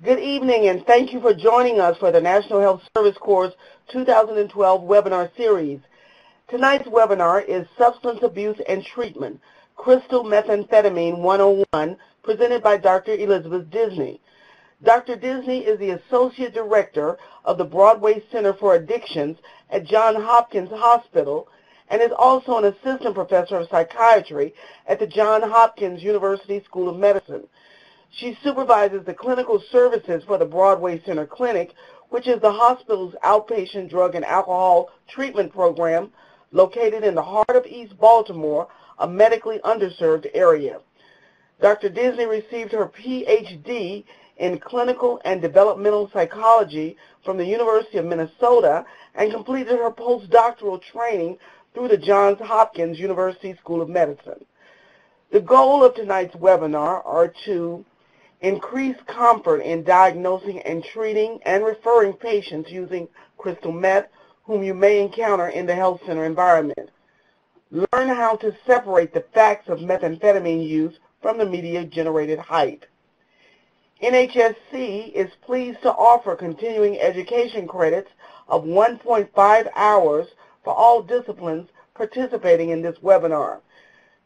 Good evening, and thank you for joining us for the National Health Service Corps' 2012 webinar series. Tonight's webinar is Substance Abuse and Treatment, Crystal Methamphetamine 101, presented by Dr. Elizabeth Disney. Dr. Disney is the Associate Director of the Broadway Center for Addictions at Johns Hopkins Hospital and is also an Assistant Professor of Psychiatry at the Johns Hopkins University School of Medicine. She supervises the clinical services for the Broadway Center Clinic, which is the hospital's outpatient drug and alcohol treatment program located in the heart of East Baltimore, a medically underserved area. Dr. Disney received her Ph.D. in clinical and developmental psychology from the University of Minnesota and completed her postdoctoral training through the Johns Hopkins University School of Medicine. The goal of tonight's webinar are to increase comfort in diagnosing and treating and referring patients using crystal meth whom you may encounter in the health center environment. Learn how to separate the facts of methamphetamine use from the media-generated hype. NHSC is pleased to offer continuing education credits of 1.5 hours for all disciplines participating in this webinar.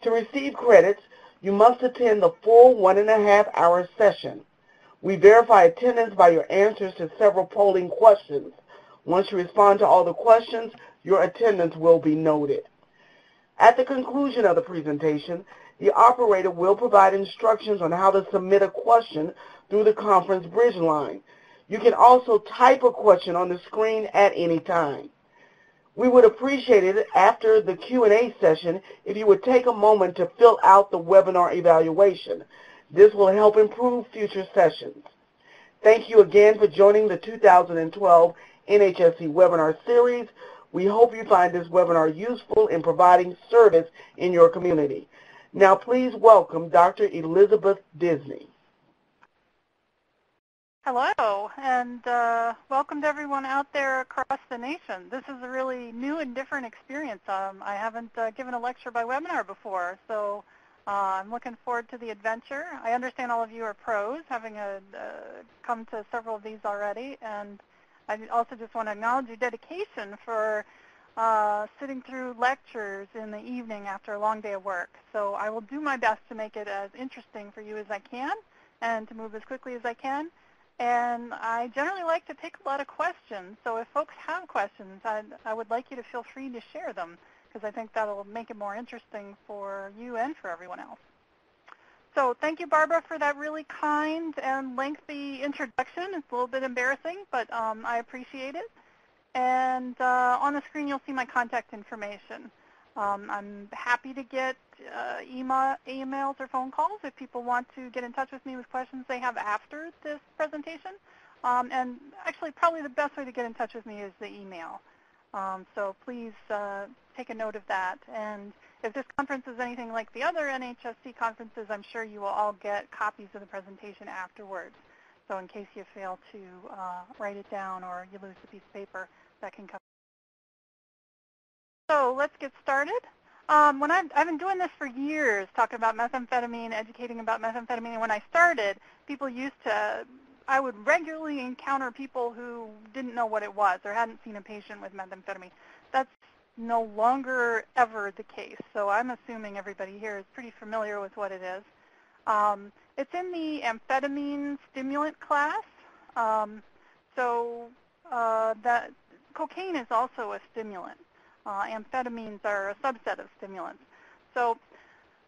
To receive credits, you must attend the full 1.5-hour session. We verify attendance by your answers to several polling questions. Once you respond to all the questions, your attendance will be noted. At the conclusion of the presentation, the operator will provide instructions on how to submit a question through the conference bridge line. You can also type a question on the screen at any time. We would appreciate it after the Q&A session if you would take a moment to fill out the webinar evaluation. This will help improve future sessions. Thank you again for joining the 2012 NHSC webinar series. We hope you find this webinar useful in providing service in your community. Now please welcome Dr. Elizabeth Disney. Hello, and welcome to everyone out there across the nation. This is a really new and different experience. I haven't given a lecture by webinar before, so I'm looking forward to the adventure. I understand all of you are pros, having come to several of these already, and I also just want to acknowledge your dedication for sitting through lectures in the evening after a long day of work. So I will do my best to make it as interesting for you as I can and to move as quickly as I can. And I generally like to take a lot of questions, so if folks have questions, I would like you to feel free to share them, because I think that will make it more interesting for you and for everyone else. So thank you, Barbara, for that really kind and lengthy introduction. It's a little bit embarrassing, but I appreciate it. And on the screen, you'll see my contact information. I'm happy to get emails or phone calls if people want to get in touch with me with questions they have after this presentation. And actually, probably the best way to get in touch with me is the email. So please take a note of that. And if this conference is anything like the other NHSC conferences, I'm sure you will all get copies of the presentation afterwards. So in case you fail to write it down or you lose the piece of paper, that can come. So let's get started. I've been doing this for years, talking about methamphetamine, educating about methamphetamine. And when I started, I would regularly encounter people who didn't know what it was or hadn't seen a patient with methamphetamine. That's no longer ever the case. So I'm assuming everybody here is pretty familiar with what it is. It's in the amphetamine stimulant class. That cocaine is also a stimulant. Amphetamines are a subset of stimulants. So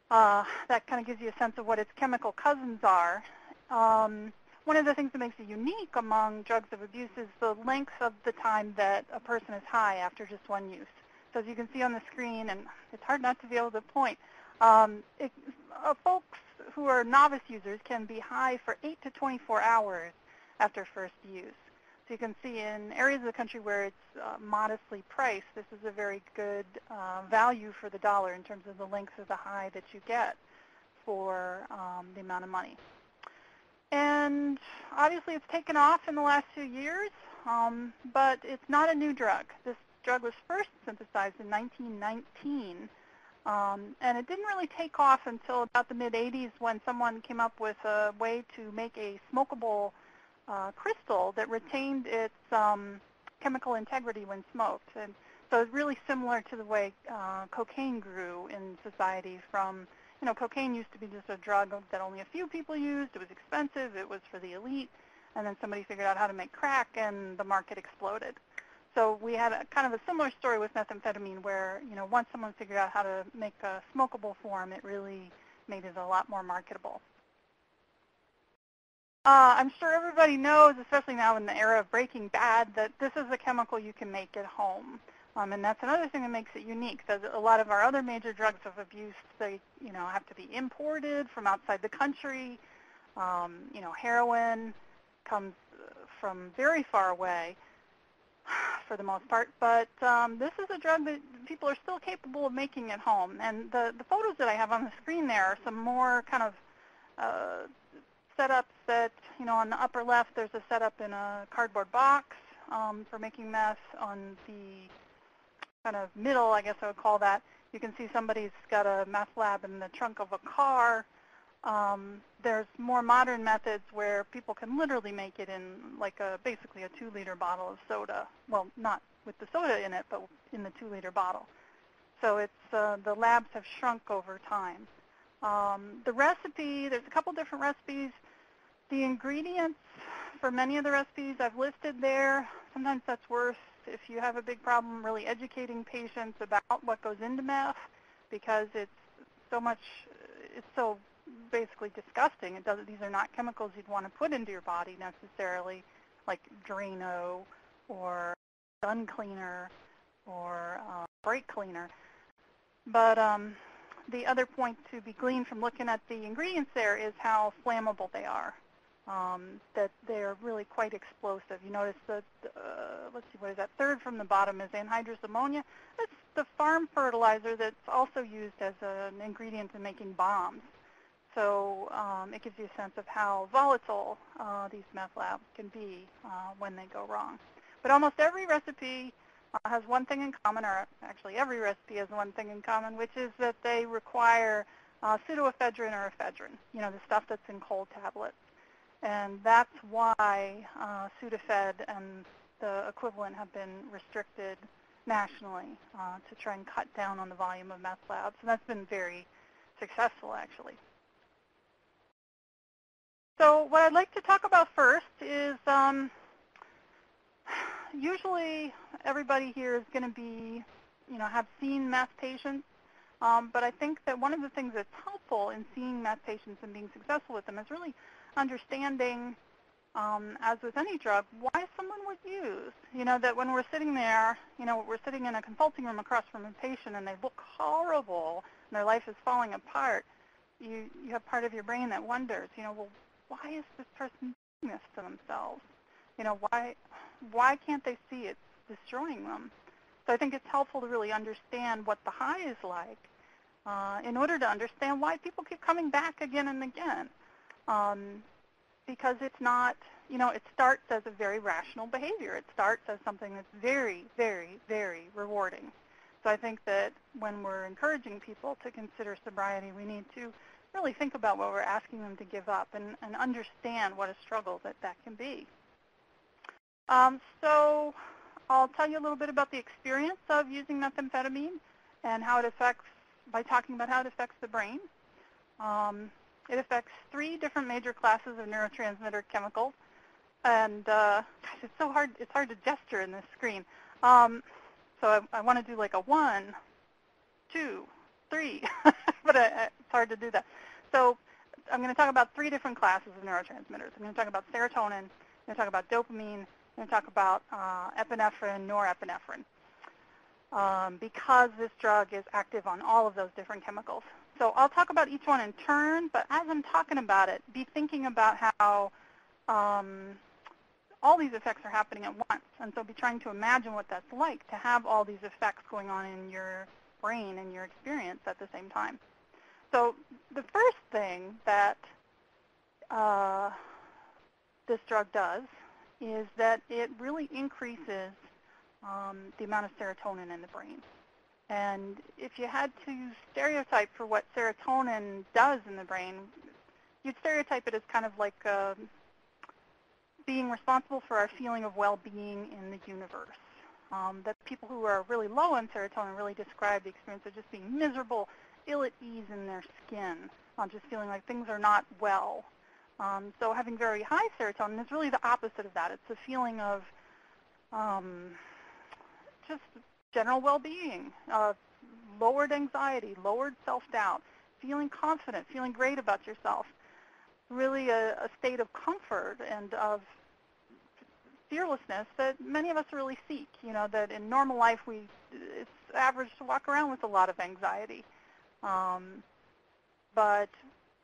that kind of gives you a sense of what its chemical cousins are. One of the things that makes it unique among drugs of abuse is the length of the time that a person is high after just one use. So as you can see on the screen, and it's hard not to be able to point, folks who are novice users can be high for 8 to 24 hours after first use. So you can see in areas of the country where it's modestly priced, this is a very good value for the dollar in terms of the length of the high that you get for the amount of money. And obviously it's taken off in the last few years, but it's not a new drug. This drug was first synthesized in 1919, and it didn't really take off until about the mid-'80s when someone came up with a way to make a smokable crystal that retained its chemical integrity when smoked. And so it's really similar to the way cocaine grew in society from, cocaine used to be just a drug that only a few people used. It was expensive. It was for the elite. And then somebody figured out how to make crack, and the market exploded. So we had kind of a similar story with methamphetamine where, once someone figured out how to make a smokable form, it really made it a lot more marketable. I'm sure everybody knows, especially now in the era of Breaking Bad, that this is a chemical you can make at home. And that's another thing that makes it unique. So a lot of our other major drugs of abuse, they have to be imported from outside the country. Heroin comes from very far away for the most part. But this is a drug that people are still capable of making at home. And the photos that I have on the screen there are some more kind of setups that, on the upper left, there's a setup in a cardboard box for making meth. On the kind of middle, I guess I would call that, you can see somebody's got a meth lab in the trunk of a car. There's more modern methods where people can literally make it in like basically a 2-liter bottle of soda. Well, not with the soda in it, but in the 2-liter bottle. So it's the labs have shrunk over time. The recipe, there's a couple different recipes. The ingredients for many of the recipes I've listed there. Sometimes that's worth, if you have a big problem, really educating patients about what goes into meth, because it's so basically disgusting. These are not chemicals you'd want to put into your body necessarily, like Drano or gun cleaner or brake cleaner. But the other point to be gleaned from looking at the ingredients there is how flammable they are, that they're really quite explosive. You notice that, let's see, what is that? Third from the bottom is anhydrous ammonia. That's the farm fertilizer that's also used as an ingredient in making bombs. So it gives you a sense of how volatile these meth labs can be when they go wrong. But almost every recipe has one thing in common, or actually every recipe has one thing in common, which is that they require pseudoephedrine or ephedrine, the stuff that's in cold tablets. And that's why Sudafed and the equivalent have been restricted nationally to try and cut down on the volume of meth labs. And that's been very successful, actually. So what I'd like to talk about first is usually everybody here is going to be, have seen meth patients, but I think that one of the things that's helpful in seeing meth patients and being successful with them is really understanding, as with any drug, why someone would use. That when we're sitting there, we're sitting in a consulting room across from a patient and they look horrible and their life is falling apart, you have part of your brain that wonders, well, why is this person doing this to themselves? Why can't they see it's destroying them? So I think it's helpful to really understand what the high is like in order to understand why people keep coming back again and again. Because it's not, it starts as a very rational behavior. It starts as something that's very, very, very rewarding. So I think that when we're encouraging people to consider sobriety, we need to really think about what we're asking them to give up and understand what a struggle that can be. So I'll tell you a little bit about the experience of using methamphetamine and how it affects, by talking about how it affects the brain. It affects 3 different major classes of neurotransmitter chemicals. And gosh, it's hard to gesture in this screen. So I want to do like a 1, 2, 3, but it's hard to do that. So I'm going to talk about 3 different classes of neurotransmitters. I'm going to talk about serotonin, I'm going to talk about dopamine, I'm going to talk about epinephrine, norepinephrine, because this drug is active on all of those different chemicals. So I'll talk about each one in turn, but as I'm talking about it, be thinking about how all these effects are happening at once. And so be trying to imagine what that's like to have all these effects going on in your brain and your experience at the same time. So the first thing that this drug does is that it really increases the amount of serotonin in the brain. And if you had to stereotype for what serotonin does in the brain, you'd stereotype it as kind of like being responsible for our feeling of well-being in the universe. That people who are really low on serotonin really describe the experience of just being miserable, ill at ease in their skin, just feeling like things are not well. So having very high serotonin is really the opposite of that. It's a feeling of just general well-being, lowered anxiety, lowered self-doubt, feeling confident, feeling great about yourself. Really a state of comfort and of fearlessness that many of us really seek. You know, that in normal life it's average to walk around with a lot of anxiety. But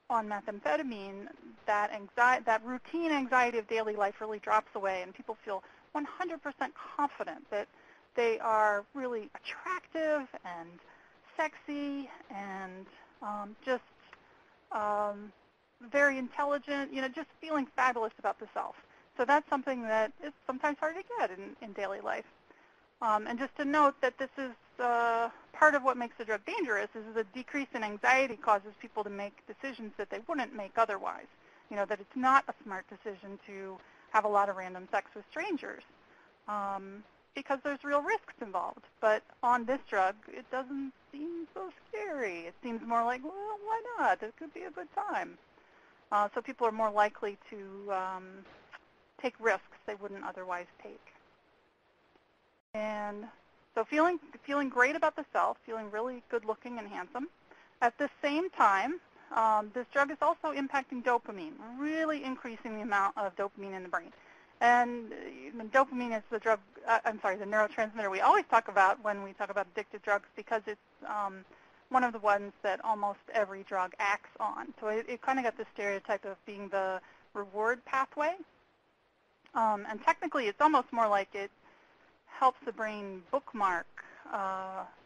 on methamphetamine, that routine anxiety of daily life really drops away, and people feel 100% confident that they are really attractive and sexy and just very intelligent, you know, just feeling fabulous about the self. So that's something that is sometimes hard to get in daily life. And just to note that this is part of what makes the drug dangerous is the decrease in anxiety causes people to make decisions that they wouldn't make otherwise. You know, that it's not a smart decision to have a lot of random sex with strangers because there's real risks involved. But on this drug, it doesn't seem so scary. It seems more like, well, why not? It could be a good time. So people are more likely to take risks they wouldn't otherwise take. And so feeling great about the self, feeling really good looking and handsome. At the same time, this drug is also impacting dopamine, really increasing the amount of dopamine in the brain. And dopamine is the neurotransmitter we always talk about when we talk about addictive drugs because it's one of the ones that almost every drug acts on. So it kind of got the stereotype of being the reward pathway. And technically, it's almost more like it helps the brain bookmark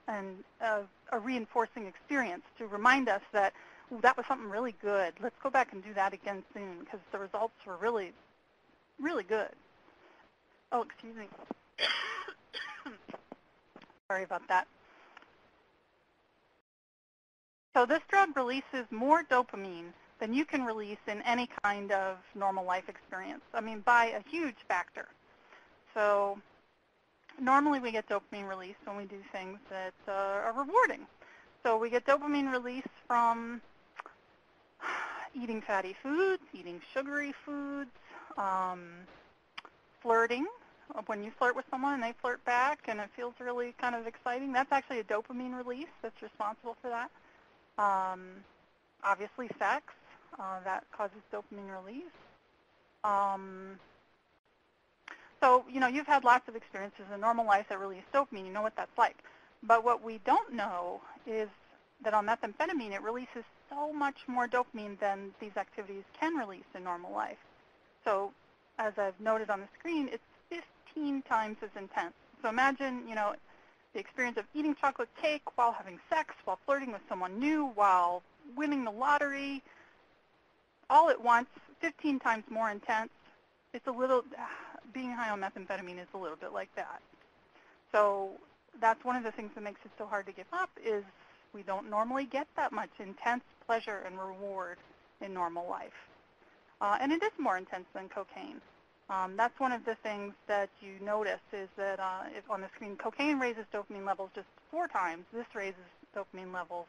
and a reinforcing experience to remind us that, ooh, that was something really good. Let's go back and do that again soon because the results were really, really good. Oh, excuse me. Sorry about that. So this drug releases more dopamine than you can release in any kind of normal life experience. I mean, by a huge factor. So normally we get dopamine release when we do things that are rewarding. So we get dopamine release from eating fatty foods, eating sugary foods, flirting. When you flirt with someone and they flirt back and it feels really kind of exciting, that's actually a dopamine release that's responsible for that. Obviously sex, that causes dopamine release. So, you know, you've had lots of experiences in normal life that release dopamine. You know what that's like. But what we don't know is that on methamphetamine, it releases so much more dopamine than these activities can release in normal life. So, as I've noted on the screen, it's 15 times as intense. So imagine, you know, the experience of eating chocolate cake while having sex, while flirting with someone new, while winning the lottery, all at once, 15 times more intense. It's a little, being high on methamphetamine is a little bit like that. So that's one of the things that makes it so hard to give up is we don't normally get that much intense pleasure and reward in normal life. And it is more intense than cocaine. That's one of the things that you notice is that if on the screen, cocaine raises dopamine levels just 4 times. This raises dopamine levels.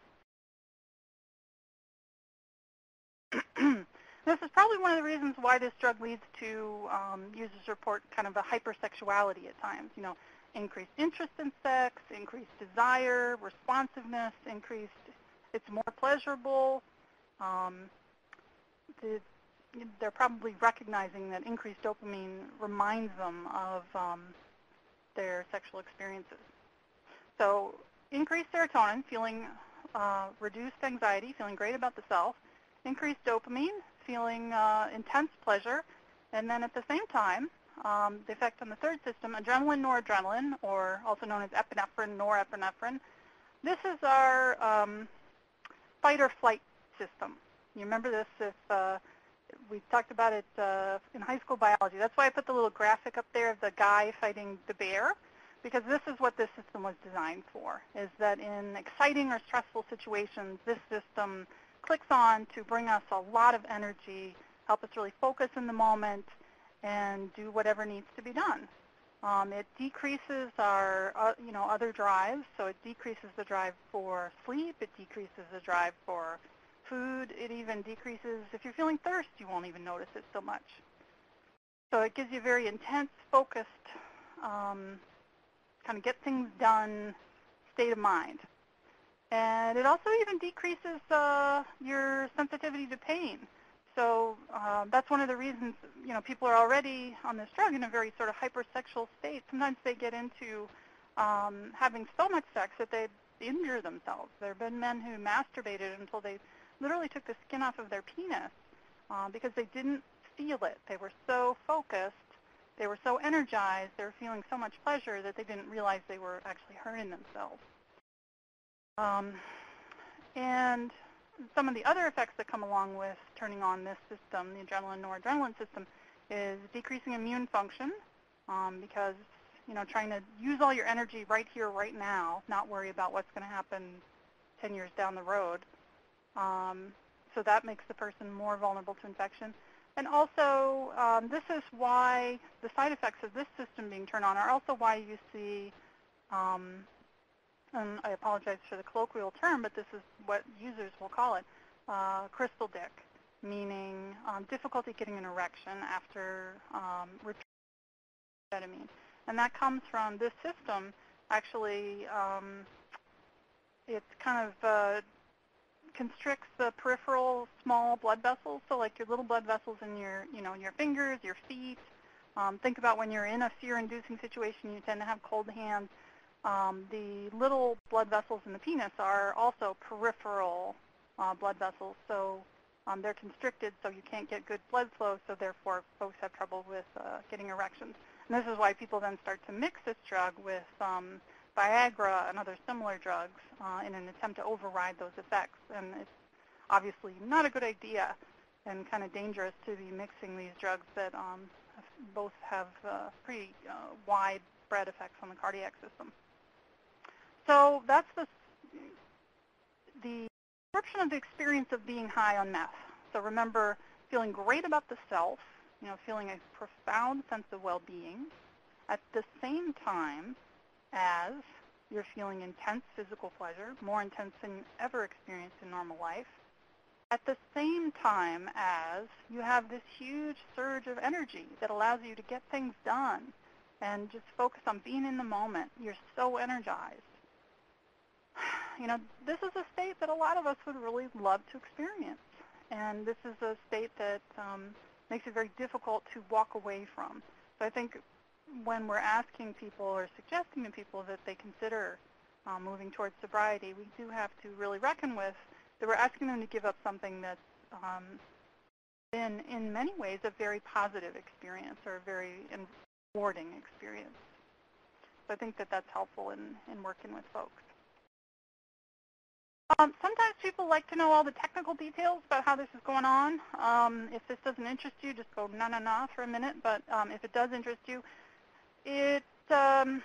This is probably one of the reasons why this drug leads to users report kind of a hypersexuality at times. You know, increased interest in sex, increased desire, responsiveness, it's more pleasurable. They're probably recognizing that increased dopamine reminds them of their sexual experiences. So increased serotonin, feeling reduced anxiety, feeling great about the self, increased dopamine, feeling intense pleasure, and then at the same time, the effect on the third system, adrenaline, noradrenaline, or also known as epinephrine, norepinephrine. This is our fight or flight system. You remember this if we talked about it in high school biology. That's why I put the little graphic up there of the guy fighting the bear, because this is what this system was designed for, is that in exciting or stressful situations, this system clicks on to bring us a lot of energy, help us really focus in the moment, and do whatever needs to be done. It decreases our, other drives, so it decreases the drive for sleep, it decreases the drive for food, it even decreases, if you're feeling thirst, you won't even notice it so much. So it gives you a very intense, focused, kind of get things done state of mind. And it also even decreases your sensitivity to pain. So that's one of the reasons, people are already on this drug in a very sort of hypersexual state. Sometimes they get into having so much sex that they injure themselves. There have been men who masturbated until they literally took the skin off of their penis because they didn't feel it. They were so focused, they were so energized, they were feeling so much pleasure that they didn't realize they were actually hurting themselves. And some of the other effects that come along with turning on this system, the adrenaline noradrenaline system, is decreasing immune function because, trying to use all your energy right here, right now, not worry about what's going to happen 10 years down the road. So that makes the person more vulnerable to infection. And also, this is why the side effects of this system being turned on are also why you see, and I apologize for the colloquial term, but this is what users will call it, crystal dick, meaning difficulty getting an erection after amphetamine. And that comes from this system. Actually, it kind of constricts the peripheral small blood vessels, so like your little blood vessels in your, in your fingers, your feet. Think about when you're in a fear-inducing situation, you tend to have cold hands. The little blood vessels in the penis are also peripheral blood vessels, so they're constricted, so you can't get good blood flow, so therefore folks have trouble with getting erections. And this is why people then start to mix this drug with Viagra and other similar drugs in an attempt to override those effects. And it's obviously not a good idea and kind of dangerous to be mixing these drugs that both have pretty widespread effects on the cardiac system. So that's the description of the experience of being high on meth. So remember, feeling great about the self, feeling a profound sense of well-being, at the same time as you're feeling intense physical pleasure, more intense than you ever experienced in normal life, at the same time as you have this huge surge of energy that allows you to get things done and just focus on being in the moment. You're so energized. This is a state that a lot of us would really love to experience. And this is a state that makes it very difficult to walk away from. So I think when we're asking people or suggesting to people that they consider moving towards sobriety, we do have to really reckon with that we're asking them to give up something that's been, in many ways, a very positive experience or a very rewarding experience. So I think that that's helpful in working with folks. Sometimes people like to know all the technical details about how this is going on. If this doesn't interest you, just go na-na-na for a minute. But if it does interest you, it, as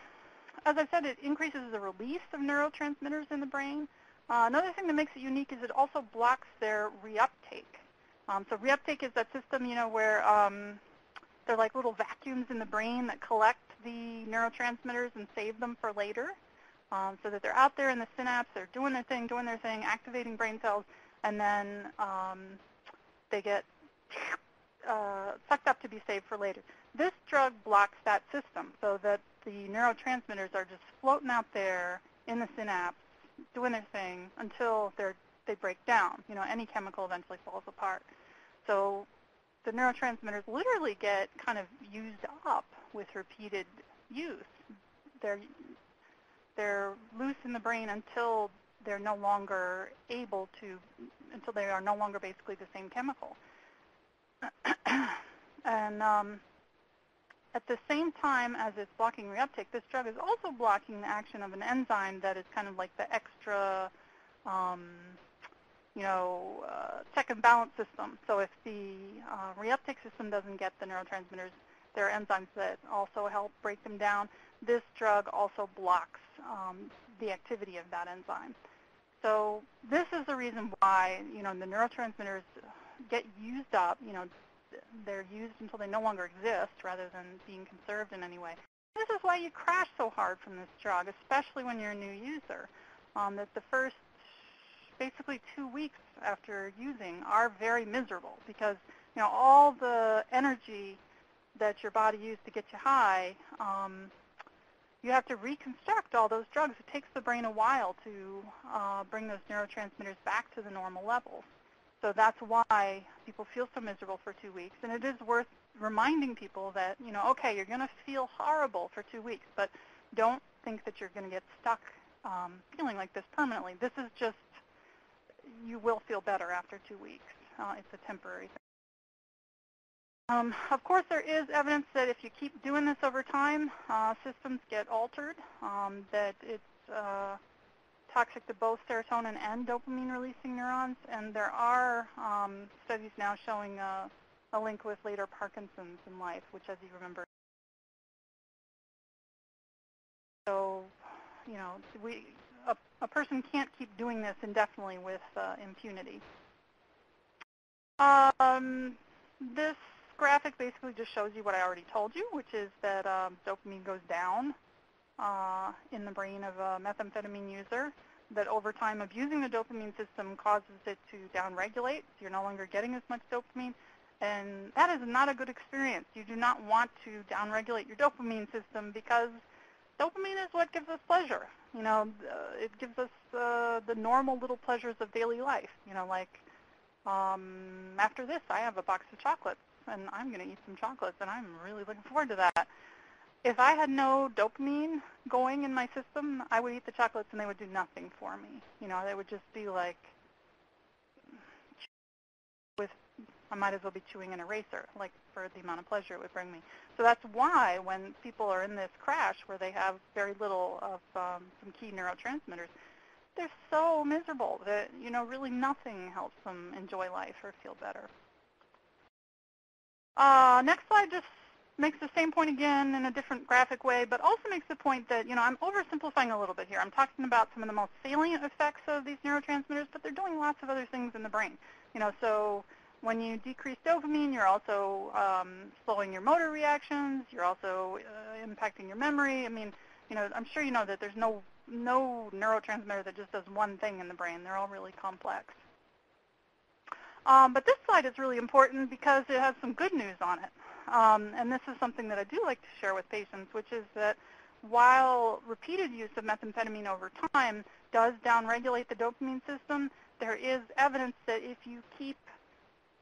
I said, it increases the release of neurotransmitters in the brain. Another thing that makes it unique is it also blocks their reuptake. So reuptake is that system, where they're like little vacuums in the brain that collect the neurotransmitters and save them for later. So that they're out there in the synapse, they're doing their thing, activating brain cells, and then they get sucked up to be saved for later. This drug blocks that system so that the neurotransmitters are just floating out there in the synapse, doing their thing until they break down. Any chemical eventually falls apart. So the neurotransmitters literally get kind of used up with repeated use. They're loose in the brain until they're no longer until they are no longer basically the same chemical. And at the same time as it's blocking reuptake, this drug is also blocking the action of an enzyme that is kind of like the extra, check and balance system. So if the reuptake system doesn't get the neurotransmitters, there are enzymes that also help break them down. This drug also blocks the activity of that enzyme. So this is the reason why, the neurotransmitters get used up. they're used until they no longer exist rather than being conserved in any way. This is why you crash so hard from this drug, especially when you're a new user. That the first basically 2 weeks after using are very miserable because all the energy that your body used to get you high, you have to reconstruct all those drugs. It takes the brain a while to bring those neurotransmitters back to the normal levels. So that's why people feel so miserable for 2 weeks. And it is worth reminding people that, okay, you're going to feel horrible for 2 weeks, but don't think that you're going to get stuck feeling like this permanently. This is just, you will feel better after 2 weeks. It's a temporary thing. Of course, there is evidence that if you keep doing this over time, systems get altered, that it's toxic to both serotonin and dopamine-releasing neurons, and there are studies now showing a link with later Parkinson's in life, which, as you remember, so a person can't keep doing this indefinitely with impunity. This graphic basically just shows you what I already told you, which is that dopamine goes down in the brain of a methamphetamine user, that over time abusing the dopamine system causes it to downregulate, so you're no longer getting as much dopamine, and that is not a good experience. You do not want to downregulate your dopamine system because dopamine is what gives us pleasure. It gives us the normal little pleasures of daily life. Like after this, I have a box of chocolates, and I'm going to eat some chocolates, and I'm really looking forward to that. If I had no dopamine going in my system, I would eat the chocolates, and they would do nothing for me. They would just be like, I might as well be chewing an eraser, like for the amount of pleasure it would bring me. So that's why when people are in this crash where they have very little of some key neurotransmitters, they're so miserable that, really nothing helps them enjoy life or feel better. Next slide just makes the same point again in a different graphic way, but also makes the point that, I'm oversimplifying a little bit here. I'm talking about some of the most salient effects of these neurotransmitters, but they're doing lots of other things in the brain. So when you decrease dopamine, you're also slowing your motor reactions. You're also impacting your memory. I mean, I'm sure you know that there's no neurotransmitter that just does one thing in the brain. They're all really complex. But this slide is really important because it has some good news on it. And this is something that I do like to share with patients, which is that while repeated use of methamphetamine over time does downregulate the dopamine system, there is evidence that if you keep,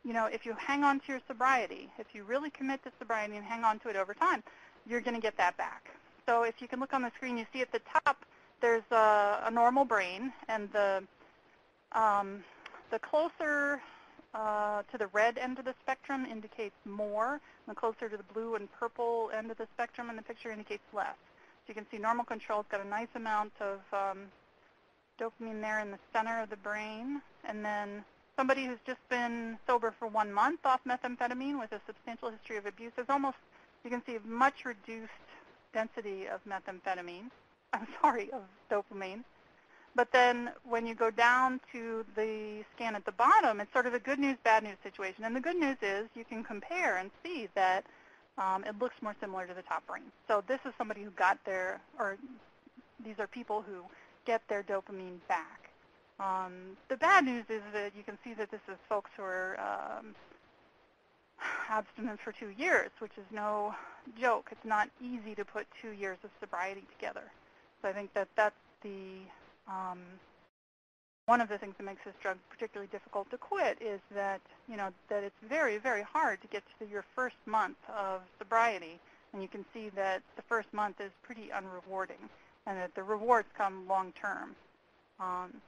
if you hang on to your sobriety, if you really commit to sobriety and hang on to it over time, you're going to get that back. So if you can look on the screen, you see at the top there's a normal brain, and the closer to the red end of the spectrum indicates more, and the closer to the blue and purple end of the spectrum in the picture indicates less. So you can see normal control's got a nice amount of dopamine there in the center of the brain, and then somebody who's just been sober for 1 month off methamphetamine with a substantial history of abuse is almost, you can see, much reduced density of methamphetamine, of dopamine. But then when you go down to the scan at the bottom, it's sort of a good news, bad news situation. And the good news is you can compare and see that it looks more similar to the top brain. So this is somebody who got their, or these are people who get their dopamine back. The bad news is that you can see that this is folks who are abstinent for 2 years, which is no joke. It's not easy to put 2 years of sobriety together. So I think that that's one of the things that makes this drug particularly difficult to quit is that, that it's very, very hard to get to your first month of sobriety. And you can see that the first month is pretty unrewarding, and that the rewards come long term.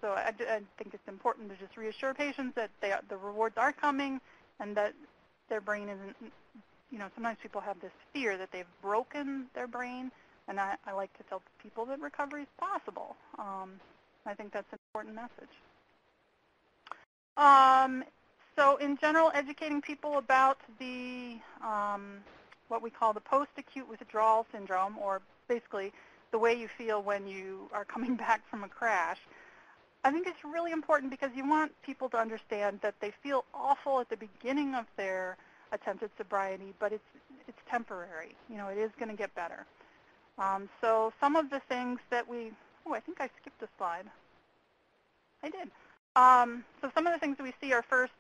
So I think it's important to just reassure patients that the rewards are coming, and that their brain isn't, sometimes people have this fear that they've broken their brain, and I like to tell people that recovery is possible. I think that's an important message. So in general, educating people about the what we call the post-acute withdrawal syndrome, or basically the way you feel when you are coming back from a crash, I think it's really important because you want people to understand that they feel awful at the beginning of their attempted sobriety, but it's temporary. It is going to get better. So some of the things that I think I skipped a slide. I did. So some of the things that we see are first,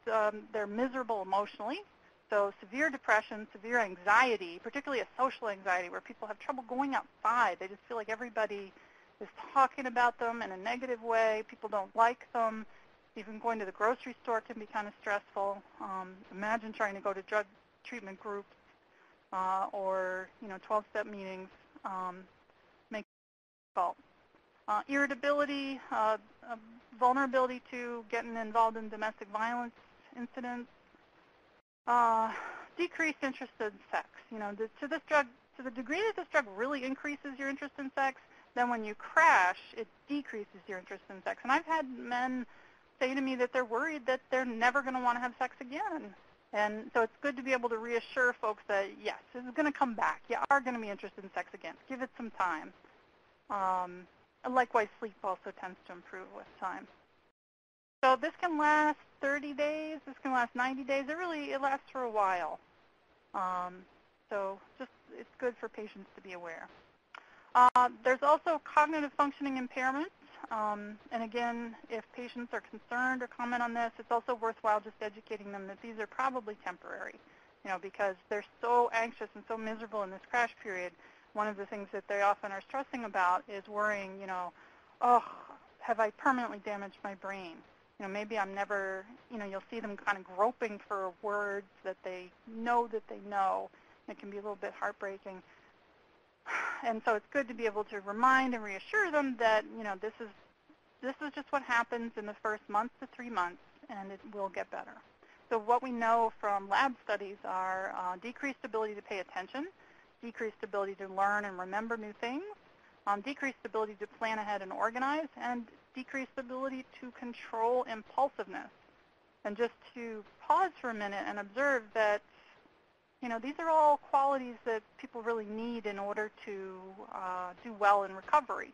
they're miserable emotionally. So severe depression, severe anxiety, particularly a social anxiety where people have trouble going outside. They just feel like everybody is talking about them in a negative way. People don't like them. Even going to the grocery store can be kind of stressful. Imagine trying to go to drug treatment groups or 12-step meetings. Make it difficult. Irritability, vulnerability to getting involved in domestic violence incidents, decreased interest in sex. To the degree that this drug really increases your interest in sex, then when you crash, it decreases your interest in sex. And I've had men say to me that they're worried that they're never going to want to have sex again. And so it's good to be able to reassure folks that, yes, this is going to come back. You are going to be interested in sex again. Give it some time. Likewise, sleep also tends to improve with time. So this can last 30 days. This can last 90 days. It lasts for a while. So it's good for patients to be aware. There's also cognitive functioning impairments. And again, if patients are concerned or comment on this, it's also worthwhile just educating them that these are probably temporary, because they're so anxious and so miserable in this crash period. One of the things that they often are stressing about is worrying, oh, have I permanently damaged my brain? Maybe I'm never, you'll see them kind of groping for words that they know. It can be a little bit heartbreaking. And so it's good to be able to remind and reassure them that, this is just what happens in the first month to 3 months, and it will get better. So what we know from lab studies are decreased ability to pay attention, decreased ability to learn and remember new things, decreased ability to plan ahead and organize, and decreased ability to control impulsiveness. And just to pause for a minute and observe that, these are all qualities that people really need in order to do well in recovery.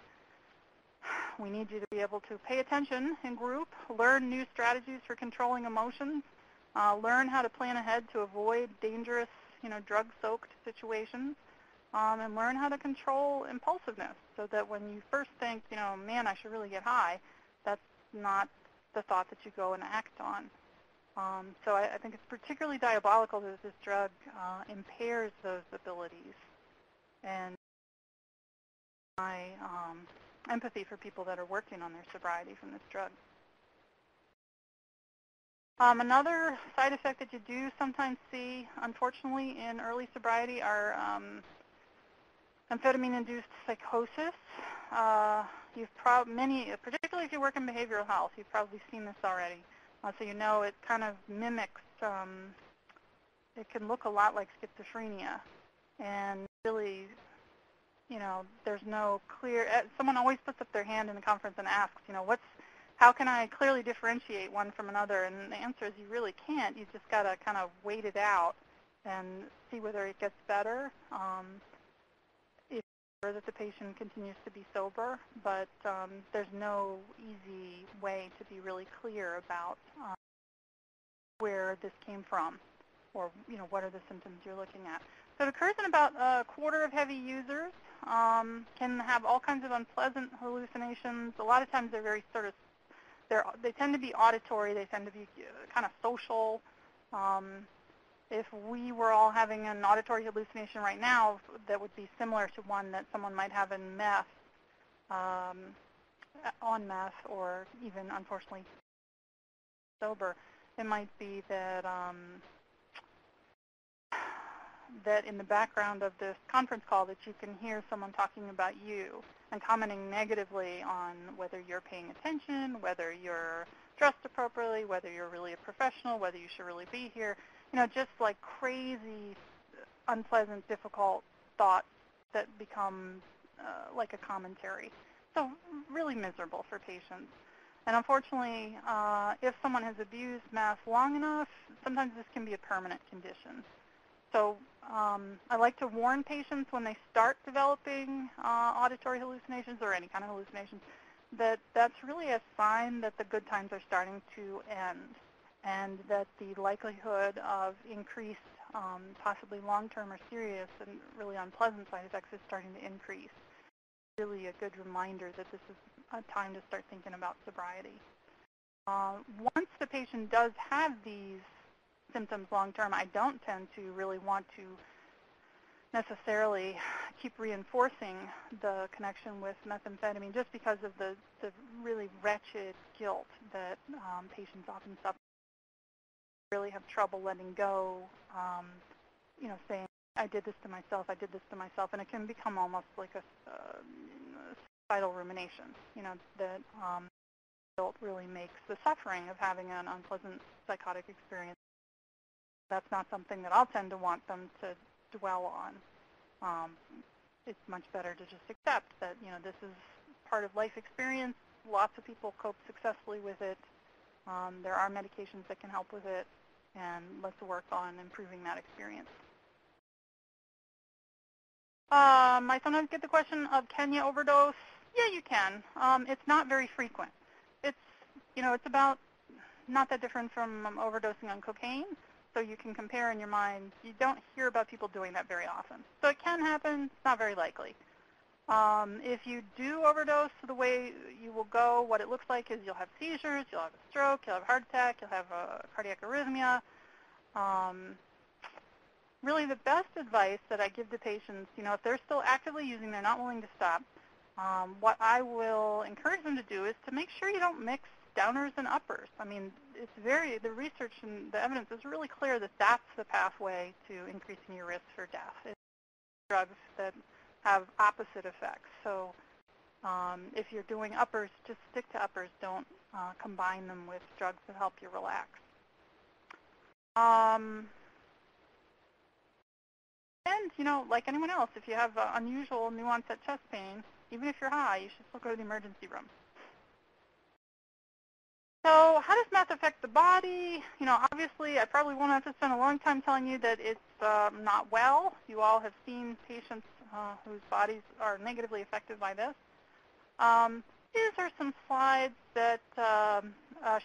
We need you to be able to pay attention in group, learn new strategies for controlling emotions, learn how to plan ahead to avoid dangerous, drug-soaked situations, and learn how to control impulsiveness so that when you first think, man, I should really get high, that's not the thought that you go and act on. So I think it's particularly diabolical that this drug impairs those abilities. And my empathy for people that are working on their sobriety from this drug. Another side effect that you do sometimes see, unfortunately, in early sobriety are amphetamine-induced psychosis. Particularly if you work in behavioral health, you've probably seen this already. So it kind of mimics, it can look a lot like schizophrenia. And really, there's no clear, someone always puts up their hand in the conference and asks, how can I clearly differentiate one from another? And the answer is you really can't. You just got to kind of wait it out and see whether it gets better. It's sure that the patient continues to be sober, but there's no easy way to be really clear about where this came from or, what are the symptoms you're looking at. So it occurs in about a quarter of heavy users, can have all kinds of unpleasant hallucinations. A lot of times they're very they tend to be auditory, they tend to be kind of social. If we were all having an auditory hallucination right now, that would be similar to one that someone might have in meth, on meth, or even, unfortunately, sober. It might be that that in the background of this conference call that you can hear someone talking about you and commenting negatively on whether you're paying attention, whether you're dressed appropriately, whether you're really a professional, whether you should really be here. Just like crazy, unpleasant, difficult thoughts that become like a commentary. So really miserable for patients. And unfortunately, if someone has abused meth long enough, sometimes this can be a permanent condition. So I like to warn patients when they start developing auditory hallucinations or any kind of hallucinations that that's really a sign that the good times are starting to end, and that the likelihood of increased possibly long-term or serious and really unpleasant side effects is starting to increase. Really a good reminder that this is a time to start thinking about sobriety. Once the patient does have these symptoms long-term, I don't tend to really want to necessarily keep reinforcing the connection with methamphetamine just because of the really wretched guilt that patients often suffer. Really have trouble letting go, saying, I did this to myself, and it can become almost like a suicidal rumination, that guilt really makes the suffering of having an unpleasant psychotic experience. That's not something that I'll tend to want them to dwell on. It's much better to just accept that, this is part of life experience. Lots of people cope successfully with it. There are medications that can help with it, and let's work on improving that experience. I sometimes get the question of, can you overdose? Yeah, you can. It's not very frequent. It's about not that different from overdosing on cocaine. So you can compare in your mind. You don't hear about people doing that very often. So it can happen. It's not very likely. If you do overdose, the way you will go, what it looks like is you'll have seizures, you'll have a stroke, you'll have a heart attack, you'll have a cardiac arrhythmia. Really the best advice that I give to patients, if they're still actively using, they're not willing to stop, what I will encourage them to do is to make sure you don't mix downers and uppers. I mean, the research and the evidence is really clear that that's the pathway to increasing your risk for death. It's drugs that have opposite effects. So if you're doing uppers, just stick to uppers. Don't combine them with drugs that help you relax. And, like anyone else, if you have unusual new onset chest pain, even if you're high, you should still go to the emergency room. So how does meth affect the body? Obviously, I probably won't have to spend a long time telling you that it's not well. You all have seen patients whose bodies are negatively affected by this. These are some slides that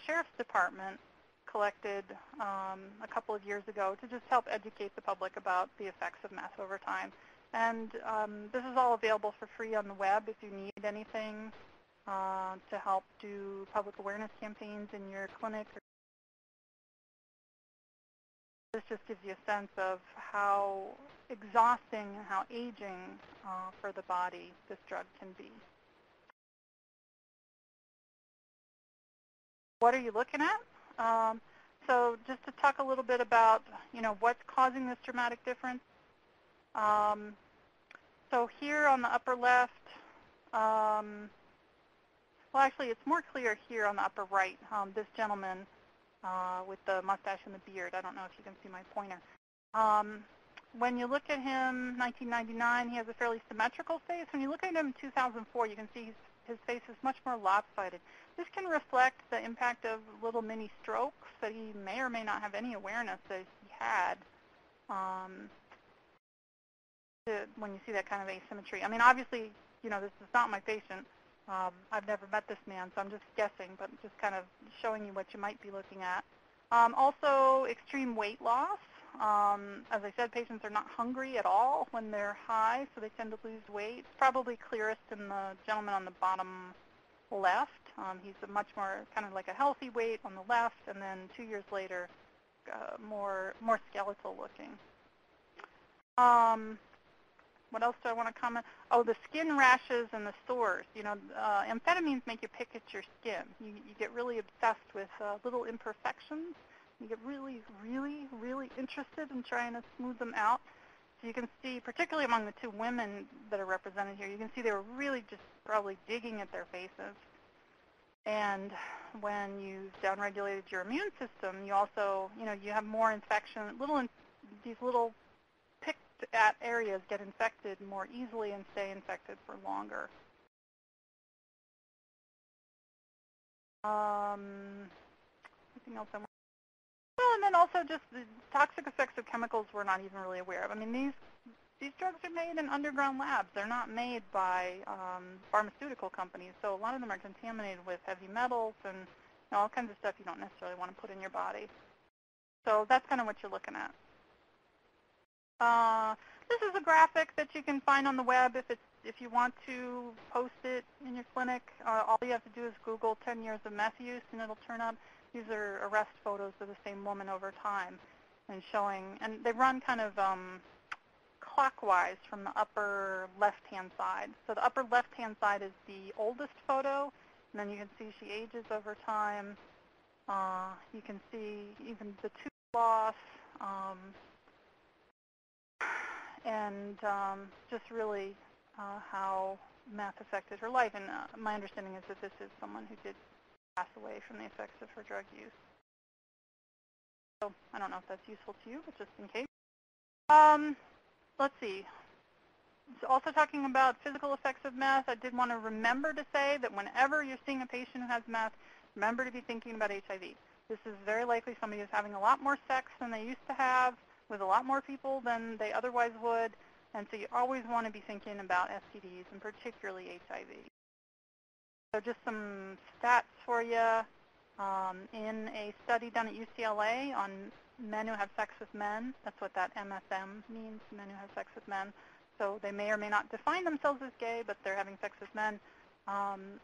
Sheriff's Department collected a couple of years ago to just help educate the public about the effects of meth over time. And this is all available for free on the web if you need anything to help do public awareness campaigns in your clinic. This just gives you a sense of how exhausting and how aging for the body this drug can be. What are you looking at? So just to talk a little bit about, what's causing this dramatic difference. So here on the upper left, well, actually, it's more clear here on the upper right. This gentleman with the mustache and the beard. I don't know if you can see my pointer. When you look at him, 1999, he has a fairly symmetrical face. When you look at him in 2004, you can see his face is much more lopsided. This can reflect the impact of little mini strokes that he may or may not have any awareness that he had. When you see that kind of asymmetry. I mean, obviously, this is not my patient. I've never met this man, so I'm just guessing, but just kind of showing you what you might be looking at. Also, extreme weight loss. As I said, patients are not hungry at all when they're high, so they tend to lose weight. It's probably clearest in the gentleman on the bottom left. He's a much more kind of like a healthy weight on the left, and then 2 years later, more skeletal looking. What else do I want to comment? Oh, the skin rashes and the sores. Amphetamines make you pick at your skin. You get really obsessed with little imperfections. You get really, really, really interested in trying to smooth them out. So you can see, particularly among the two women that are represented here, you can see they were really just probably digging at their faces. And when you've downregulated your immune system, you also, you have more infection. These little picked at areas get infected more easily and stay infected for longer. Anything else I want? Well, and then also just the toxic effects of chemicals we're not even really aware of. I mean, these drugs are made in underground labs. They're not made by pharmaceutical companies, so a lot of them are contaminated with heavy metals and all kinds of stuff you don't necessarily want to put in your body. So that's kind of what you're looking at. This is a graphic that you can find on the web if you want to post it in your clinic. All you have to do is Google 10 years of meth use, and it'll turn up. These are arrest photos of the same woman over time, and they run kind of clockwise from the upper left-hand side. So the upper left-hand side is the oldest photo, and then you can see she ages over time. You can see even the tooth loss. And just really how meth affected her life. And my understanding is that this is someone who did pass away from the effects of her drug use. So I don't know if that's useful to you, but just in case. Let's see. So also talking about physical effects of meth, I did want to remember to say that whenever you're seeing a patient who has meth, remember to be thinking about HIV. This is very likely somebody who's having a lot more sex than they used to have, with a lot more people than they otherwise would, and so you always want to be thinking about STDs, and particularly HIV. So just some stats for you. In a study done at UCLA on men who have sex with men, that's what that MSM means, men who have sex with men. So they may or may not define themselves as gay, but they're having sex with men.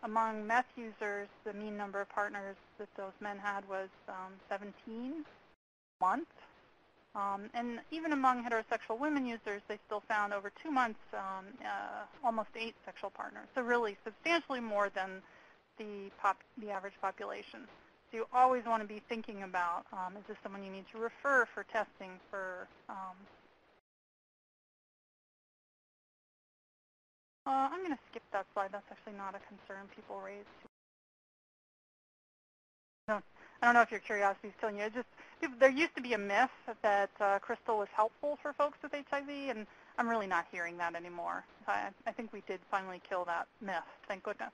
Among meth users, the mean number of partners that those men had was 17 a month. And even among heterosexual women users, they still found over 2 months almost 8 sexual partners. So really substantially more than the average population. So you always want to be thinking about, is this someone you need to refer for testing for I'm going to skip that slide. That's actually not a concern people raise. I don't know if your curiosity is killing you. There used to be a myth that crystal was helpful for folks with HIV, and I'm really not hearing that anymore. I think we did finally kill that myth, thank goodness.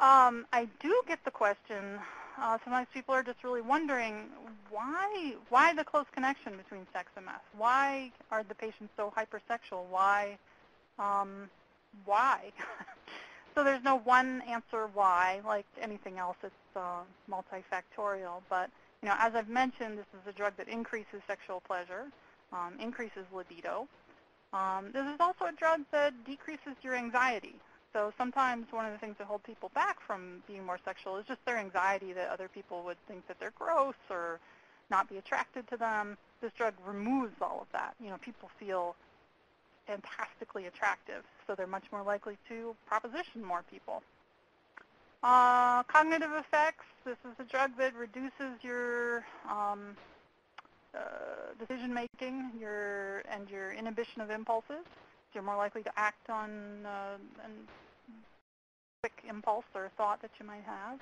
I do get the question, sometimes people are just really wondering, why the close connection between sex and meth? Why are the patients so hypersexual? Why? So there's no one answer why. Like anything else, it's multifactorial. But as I've mentioned, this is a drug that increases sexual pleasure, increases libido. This is also a drug that decreases your anxiety. So sometimes one of the things that hold people back from being more sexual is just their anxiety that other people would think that they're gross or not be attracted to them. This drug removes all of that. People feel fantastically attractive, so they're much more likely to proposition more people. Cognitive effects. This is a drug that reduces your decision making, and your inhibition of impulses. So you're more likely to act on a quick impulse or thought that you might have.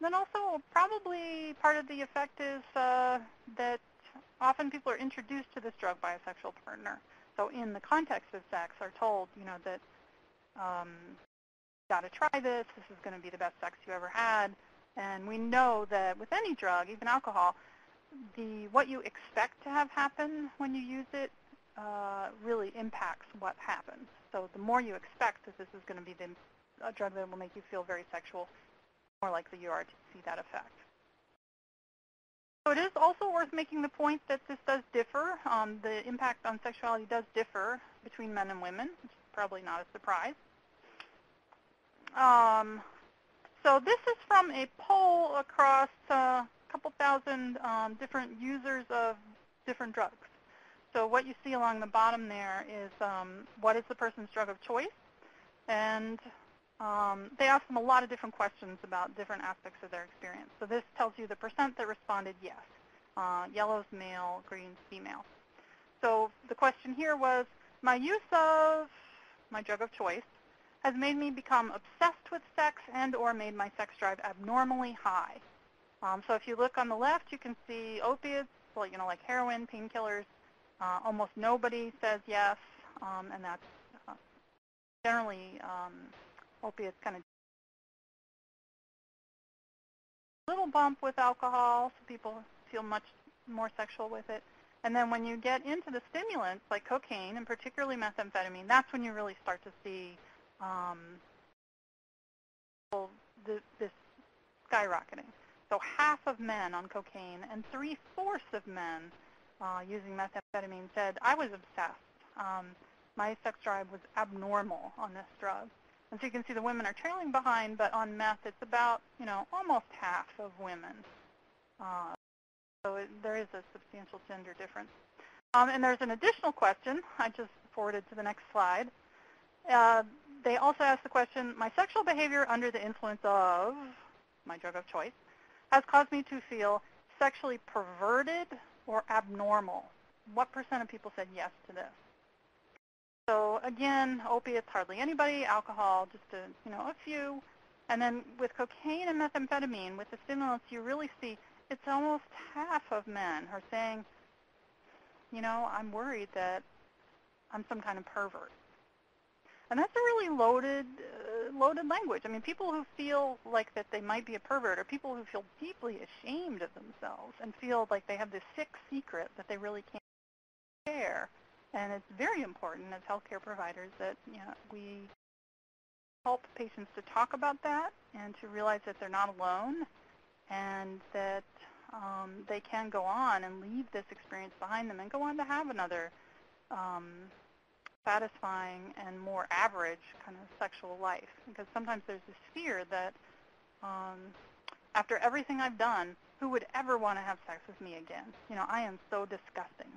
Then also, probably part of the effect is that often people are introduced to this drug by a sexual partner. So in the context of sex, are told, that got to try this. This is going to be the best sex you ever had. And we know that with any drug, even alcohol, what you expect to have happen when you use it really impacts what happens. So the more you expect that this is going to be a drug that will make you feel very sexual, the more likely you are to see that effect. So it is also worth making the point that this does differ. The impact on sexuality does differ between men and women, which is probably not a surprise. So this is from a poll across a couple thousand different users of different drugs. So what you see along the bottom there is what is the person's drug of choice, and they ask them a lot of different questions about different aspects of their experience. So this tells you the percent that responded yes. Yellow's male, green's female. So the question here was, my use of my drug of choice has made me become obsessed with sex and or made my sex drive abnormally high. So if you look on the left, you can see opiates, well, like heroin, painkillers. Almost nobody says yes, and that's generally opiates kind of little bump with alcohol, so people feel much more sexual with it. And then when you get into the stimulants like cocaine and particularly methamphetamine, that's when you really start to see this skyrocketing. So half of men on cocaine and 3/4 of men using methamphetamine said, I was obsessed. My sex drive was abnormal on this drug. And so you can see the women are trailing behind, but on meth it's about, almost half of women. So there is a substantial gender difference. And there's an additional question I just forwarded to the next slide. They also asked the question, my sexual behavior under the influence of my drug of choice has caused me to feel sexually perverted or abnormal. What percent of people said yes to this? So again, opiates, hardly anybody. Alcohol, just a few. And then with cocaine and methamphetamine, with the stimulants, you really see it's almost half of men are saying, I'm worried that I'm some kind of pervert. And that's a really loaded language. I mean, people who feel like that they might be a pervert, or people who feel deeply ashamed of themselves and feel like they have this sick secret that they really can't share. And it's very important as healthcare providers that we help patients to talk about that and to realize that they're not alone, and that they can go on and leave this experience behind them and go on to have another satisfying and more average kind of sexual life. Because sometimes there's this fear that after everything I've done, who would ever want to have sex with me again? I am so disgusting.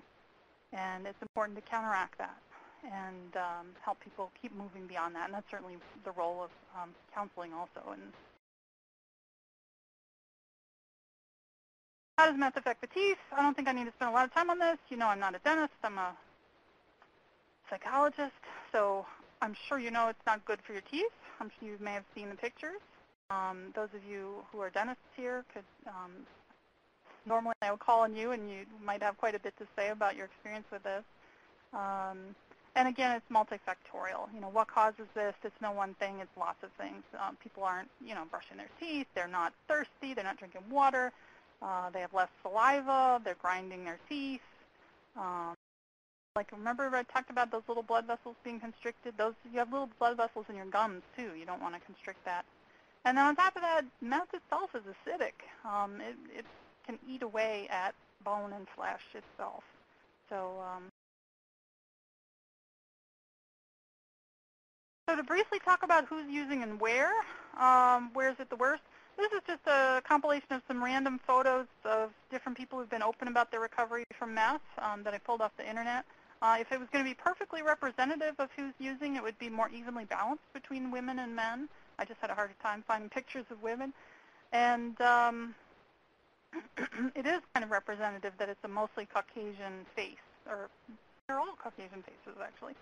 And it's important to counteract that and help people keep moving beyond that. And that's certainly the role of counseling also. And how does meth affect the teeth? I don't think I need to spend a lot of time on this. I'm not a dentist. I'm a psychologist. So I'm sure it's not good for your teeth. I'm sure you may have seen the pictures. Those of you who are dentists here could normally I would call on you, and you might have quite a bit to say about your experience with this. And again, it's multifactorial. What causes this? It's no one thing. It's lots of things. People aren't, brushing their teeth. They're not thirsty. They're not drinking water. They have less saliva. They're grinding their teeth. Remember I talked about those little blood vessels being constricted? You have little blood vessels in your gums, too. You don't want to constrict that. And then on top of that, meth itself is acidic. It can eat away at bone and flesh itself. So to briefly talk about who's using and where is it the worst? This is just a compilation of some random photos of different people who've been open about their recovery from meth that I pulled off the internet. If it was going to be perfectly representative of who's using, it would be more evenly balanced between women and men. I just had a harder time finding pictures of women. And it is kind of representative that it's a mostly Caucasian face, or they're all Caucasian faces, actually.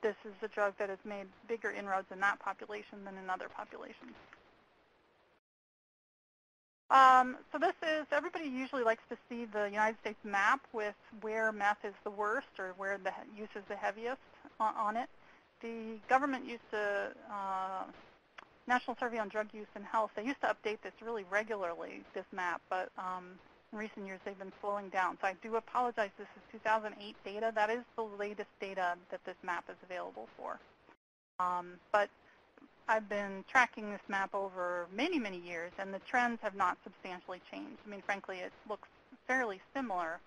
This is a drug that has made bigger inroads in that population than in other populations. So this is, everybody usually likes to see the United States map with where meth is the worst or where the use is the heaviest on it. The government used to, National Survey on Drug Use and Health, they used to update this really regularly, this map, but in recent years they've been slowing down. So I do apologize, this is 2008 data. That is the latest data that this map is available for. But I've been tracking this map over many, many years, and the trends have not substantially changed. I mean, frankly, it looks fairly similar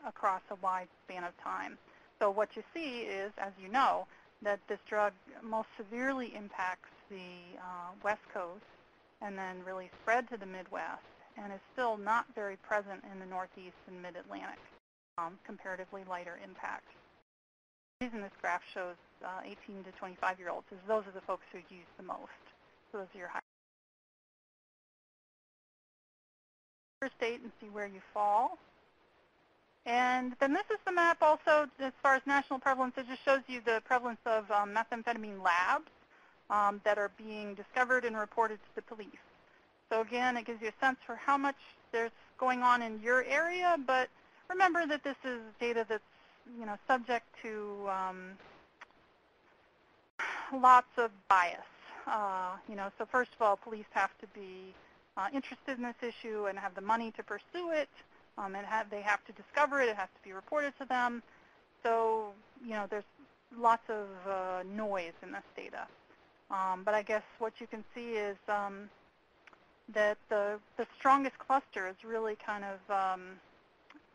across a wide span of time. So what you see is, as you know, that this drug most severely impacts the West Coast and then really spread to the Midwest, and is still not very present in the Northeast and Mid-Atlantic, comparatively lighter impact. The reason this graph shows 18 to 25-year-olds is those are the folks who use the most. So those are your high state and see where you fall. And then this is the map also as far as national prevalence. It just shows you the prevalence of methamphetamine labs that are being discovered and reported to the police. So again, it gives you a sense for how much there's going on in your area, but remember that this is data that's subject to lots of bias. So first of all, police have to be interested in this issue and have the money to pursue it, and they have to discover it. It has to be reported to them. So there's lots of noise in this data. But I guess what you can see is that the strongest cluster is really kind of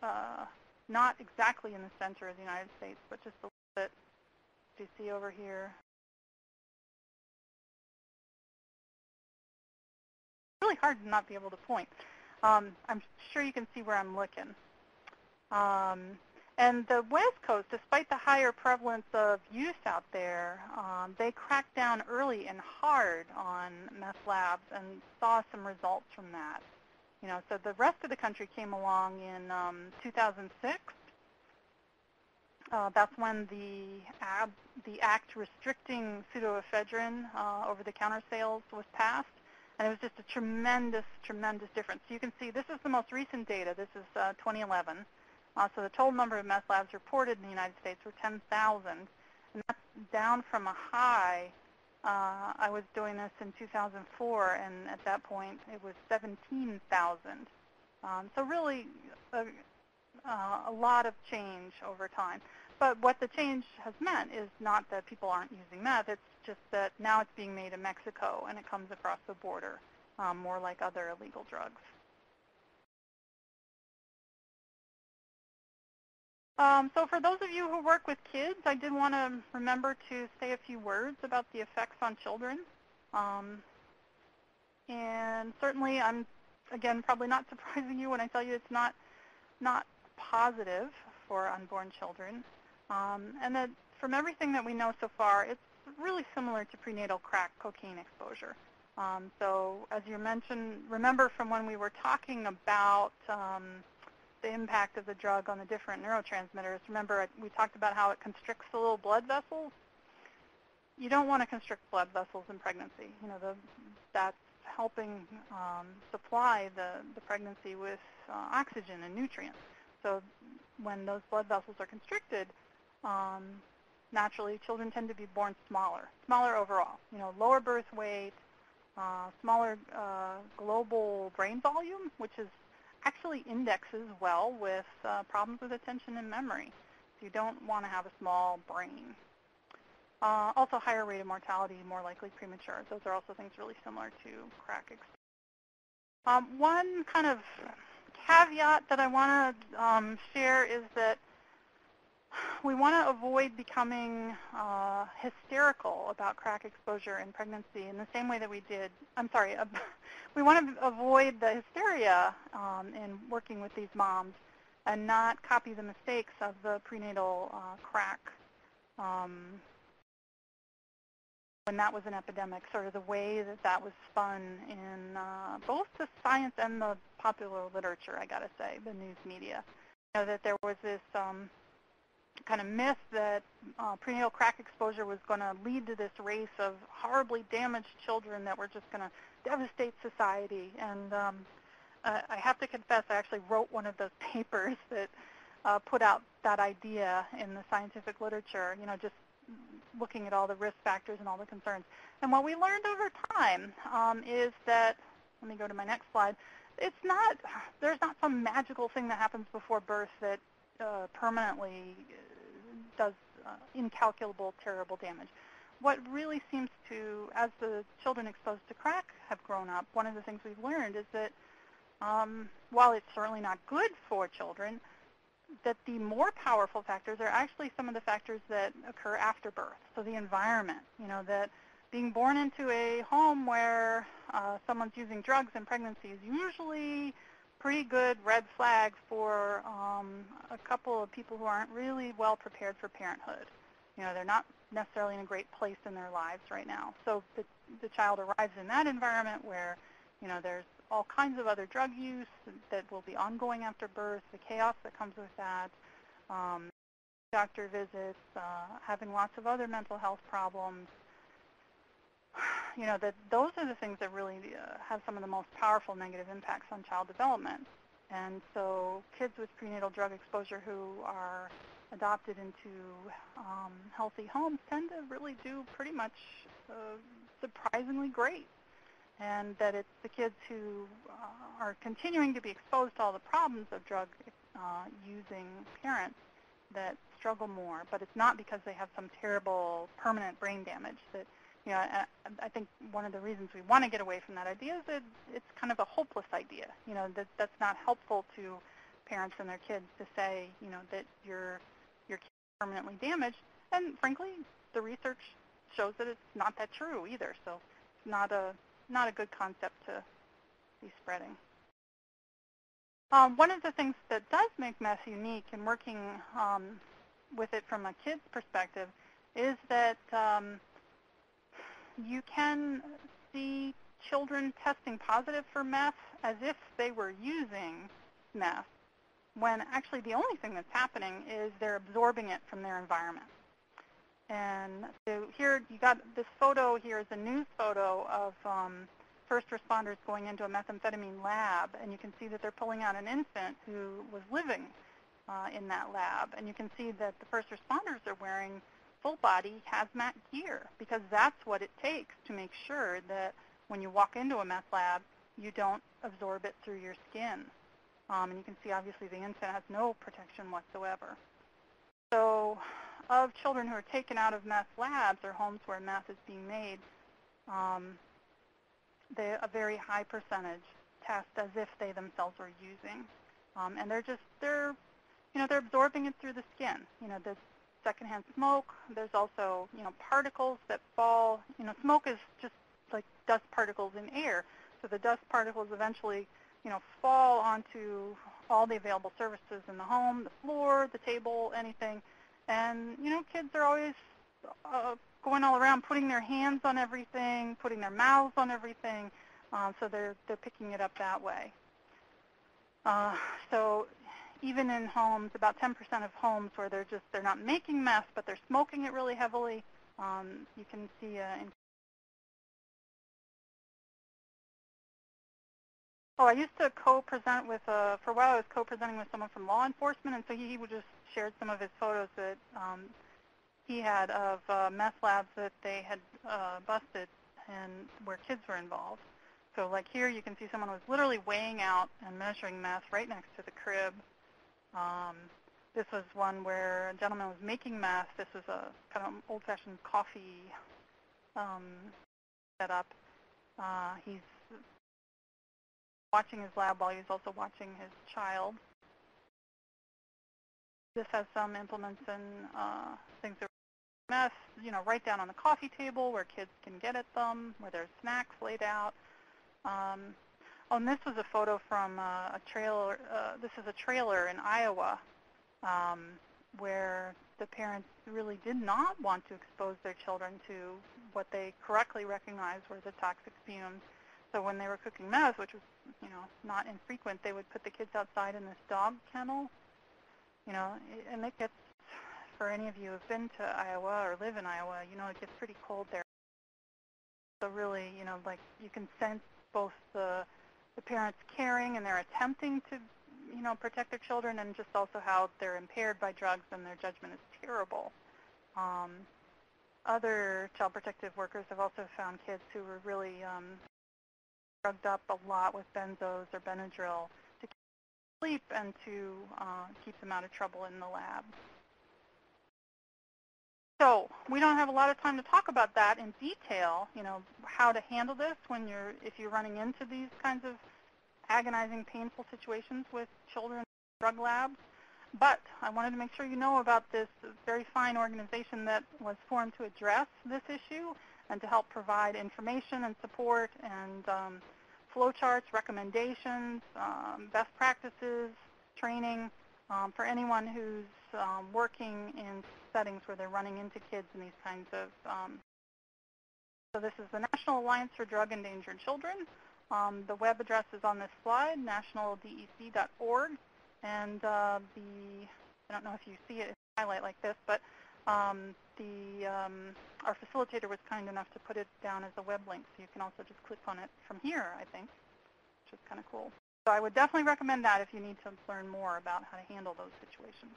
not exactly in the center of the United States, but just a little bit. Do you see over here? It's really hard to not be able to point. I'm sure you can see where I'm looking. And the West Coast, despite the higher prevalence of use out there, they cracked down early and hard on meth labs and saw some results from that. So the rest of the country came along in 2006. That's when the act restricting pseudoephedrine over-the-counter sales was passed. And it was just a tremendous, tremendous difference. So you can see this is the most recent data. This is 2011. So the total number of meth labs reported in the United States were 10,000. And that's down from a high. I was doing this in 2004, and at that point it was 17,000. So really a lot of change over time. But what the change has meant is not that people aren't using meth. It's just that now it's being made in Mexico, and it comes across the border, more like other illegal drugs. So for those of you who work with kids, I did want to remember to say a few words about the effects on children. And certainly I'm, again, probably not surprising you when I tell you it's not positive for unborn children. And that from everything that we know so far, it's really similar to prenatal crack cocaine exposure. So as you mentioned, remember from when we were talking about the impact of the drug on the different neurotransmitters, remember we talked about how it constricts the little blood vessels? You don't want to constrict blood vessels in pregnancy. That's helping supply the pregnancy with oxygen and nutrients. So when those blood vessels are constricted, naturally children tend to be born smaller overall. Lower birth weight, smaller global brain volume, which is actually indexes well with problems with attention and memory. So you don't want to have a small brain. Also higher rate of mortality, more likely premature. Those are also things really similar to crack exposure. One kind of caveat that I want to share is that we want to avoid becoming hysterical about crack exposure in pregnancy in the same way that we did, we want to avoid the hysteria in working with these moms and not copy the mistakes of the prenatal crack when that was an epidemic, sort of the way that was spun in both the science and the popular literature, I gotta say, the news media. That there was this kind of myth that prenatal crack exposure was going to lead to this race of horribly damaged children that were just going to devastate society. And I have to confess, I actually wrote one of those papers that put out that idea in the scientific literature, just looking at all the risk factors and all the concerns. And what we learned over time is that, let me go to my next slide, there's not some magical thing that happens before birth that permanently does incalculable, terrible damage. What really seems to, as the children exposed to crack have grown up, one of the things we've learned is that while it's certainly not good for children, that the more powerful factors are actually some of the factors that occur after birth. So the environment, that being born into a home where someone's using drugs in pregnancy is usually pretty good red flag for a couple of people who aren't really well prepared for parenthood. They're not necessarily in a great place in their lives right now. So the child arrives in that environment where, there's all kinds of other drug use that will be ongoing after birth, the chaos that comes with that, doctor visits, having lots of other mental health problems. That those are the things that really have some of the most powerful negative impacts on child development. And so kids with prenatal drug exposure who are adopted into healthy homes tend to really do pretty much surprisingly great. And that it's the kids who are continuing to be exposed to all the problems of drug-using parents that struggle more. But it's not because they have some terrible permanent brain damage. That I think one of the reasons we want to get away from that idea is that it's kind of a hopeless idea. That's not helpful to parents and their kids to say, that your kid is permanently damaged. And frankly, the research shows that it's not that true either. So it's not a good concept to be spreading. One of the things that does make meth unique in working with it from a kid's perspective is that you can see children testing positive for meth as if they were using meth, when actually the only thing that's happening is they're absorbing it from their environment. And so here you got this photo here is a news photo of first responders going into a methamphetamine lab, and you can see that they're pulling out an infant who was living in that lab. And you can see that the first responders are wearing full-body hazmat gear, because that's what it takes to make sure that when you walk into a meth lab, you don't absorb it through your skin. And you can see, obviously, the infant has no protection whatsoever. So of children who are taken out of meth labs or homes where meth is being made, a very high percentage test as if they themselves were using. And they're absorbing it through the skin. The secondhand smoke, there's also, particles that fall. Smoke is just like dust particles in air. So the dust particles eventually, fall onto all the available surfaces in the home, the floor, the table, anything. And, kids are always going all around, putting their hands on everything, putting their mouths on everything. So they're picking it up that way. So even in homes, about 10% of homes where they're not making meth, but they're smoking it really heavily, you can see I used to co-present with, for a while I was co-presenting with someone from law enforcement, and so he would just shared some of his photos that he had of meth labs that they had busted and where kids were involved. So like here you can see someone was literally weighing out and measuring meth right next to the crib. This was one where a gentleman was making meth. This was a kind of old-fashioned coffee setup. He's watching his lab while he's also watching his child. This has some implements and things that are meth, right down on the coffee table where kids can get at them, where there's snacks laid out. And this was a photo from a trailer. This is a trailer in Iowa where the parents really did not want to expose their children to what they correctly recognized were the toxic fumes. So when they were cooking meth, which was, not infrequent, they would put the kids outside in this dog kennel, and it gets, for any of you who have been to Iowa or live in Iowa, it gets pretty cold there. So really, like you can sense both the parents caring and they're attempting to, protect their children, and just also how they're impaired by drugs and their judgment is terrible. Other child protective workers have also found kids who were really drugged up a lot with benzos or Benadryl to keep them asleep and to keep them out of trouble in the lab. So we don't have a lot of time to talk about that in detail, how to handle this if you're running into these kinds of agonizing, painful situations with children in drug labs. But I wanted to make sure you know about this very fine organization that was formed to address this issue and to help provide information and support and flowcharts, recommendations, best practices, training for anyone who's working in settings where they're running into kids in these kinds of. So this is the National Alliance for Drug Endangered Children. The web address is on this slide, nationaldec.org. And I don't know if you see it, it's a highlight like this, but our facilitator was kind enough to put it down as a web link, so you can also just click on it from here, I think, which is kind of cool. So I would definitely recommend that if you need to learn more about how to handle those situations.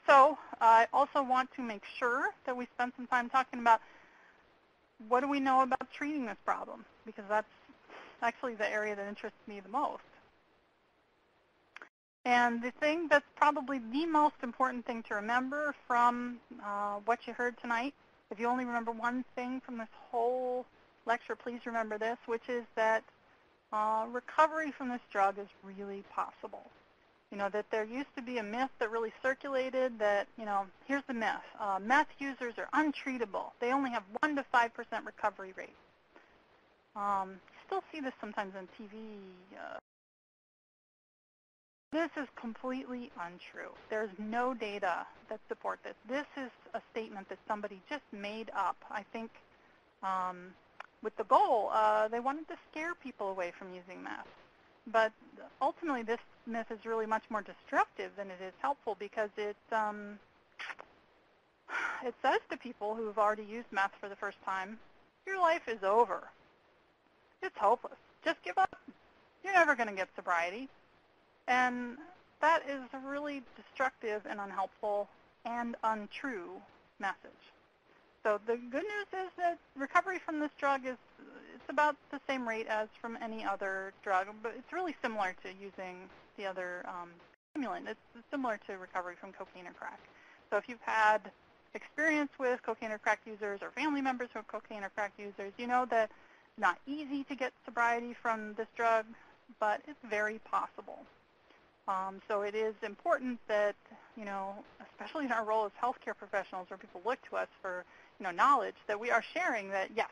So I also want to make sure that we spend some time talking about what do we know about treating this problem, because that's actually the area that interests me the most. And the thing that's probably the most important thing to remember from what you heard tonight, if you only remember one thing from this whole lecture, please remember this, which is that recovery from this drug is really possible. That there used to be a myth that really circulated that, here's the myth. Meth users are untreatable. They only have 1 to 5% recovery rate. You still see this sometimes on TV. This is completely untrue. There's no data that support this. This is a statement that somebody just made up, I think, with the goal, they wanted to scare people away from using meth. But ultimately, this myth is really much more destructive than it is helpful because it says to people who have already used meth for the first time, your life is over. It's hopeless. Just give up. You're never going to get sobriety. And that is a really destructive and unhelpful and untrue message. So the good news is that recovery from this drug it's about the same rate as from any other drug, but it's really similar to using the other stimulant. It's similar to recovery from cocaine or crack. So if you've had experience with cocaine or crack users or family members who are cocaine or crack users, you know that it's not easy to get sobriety from this drug, but it's very possible. So it is important that, especially in our role as healthcare professionals where people look to us for, knowledge, that we are sharing that, yes,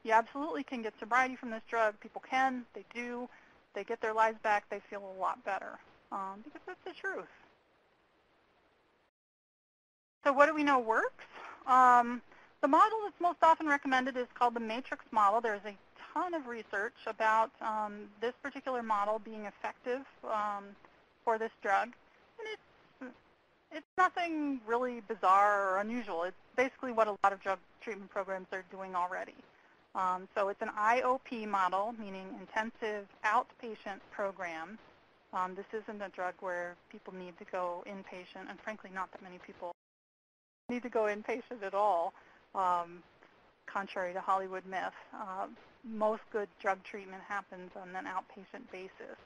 you absolutely can get sobriety from this drug. People can, they do, they get their lives back, they feel a lot better, because that's the truth. So what do we know works? The model that's most often recommended is called the matrix model. There's a ton of research about this particular model being effective for this drug. And it's nothing really bizarre or unusual. It's basically what a lot of drug treatment programs are doing already. So it's an IOP model, meaning intensive outpatient program. This isn't a drug where people need to go inpatient, and frankly, not that many people need to go inpatient at all, contrary to Hollywood myth. Most good drug treatment happens on an outpatient basis.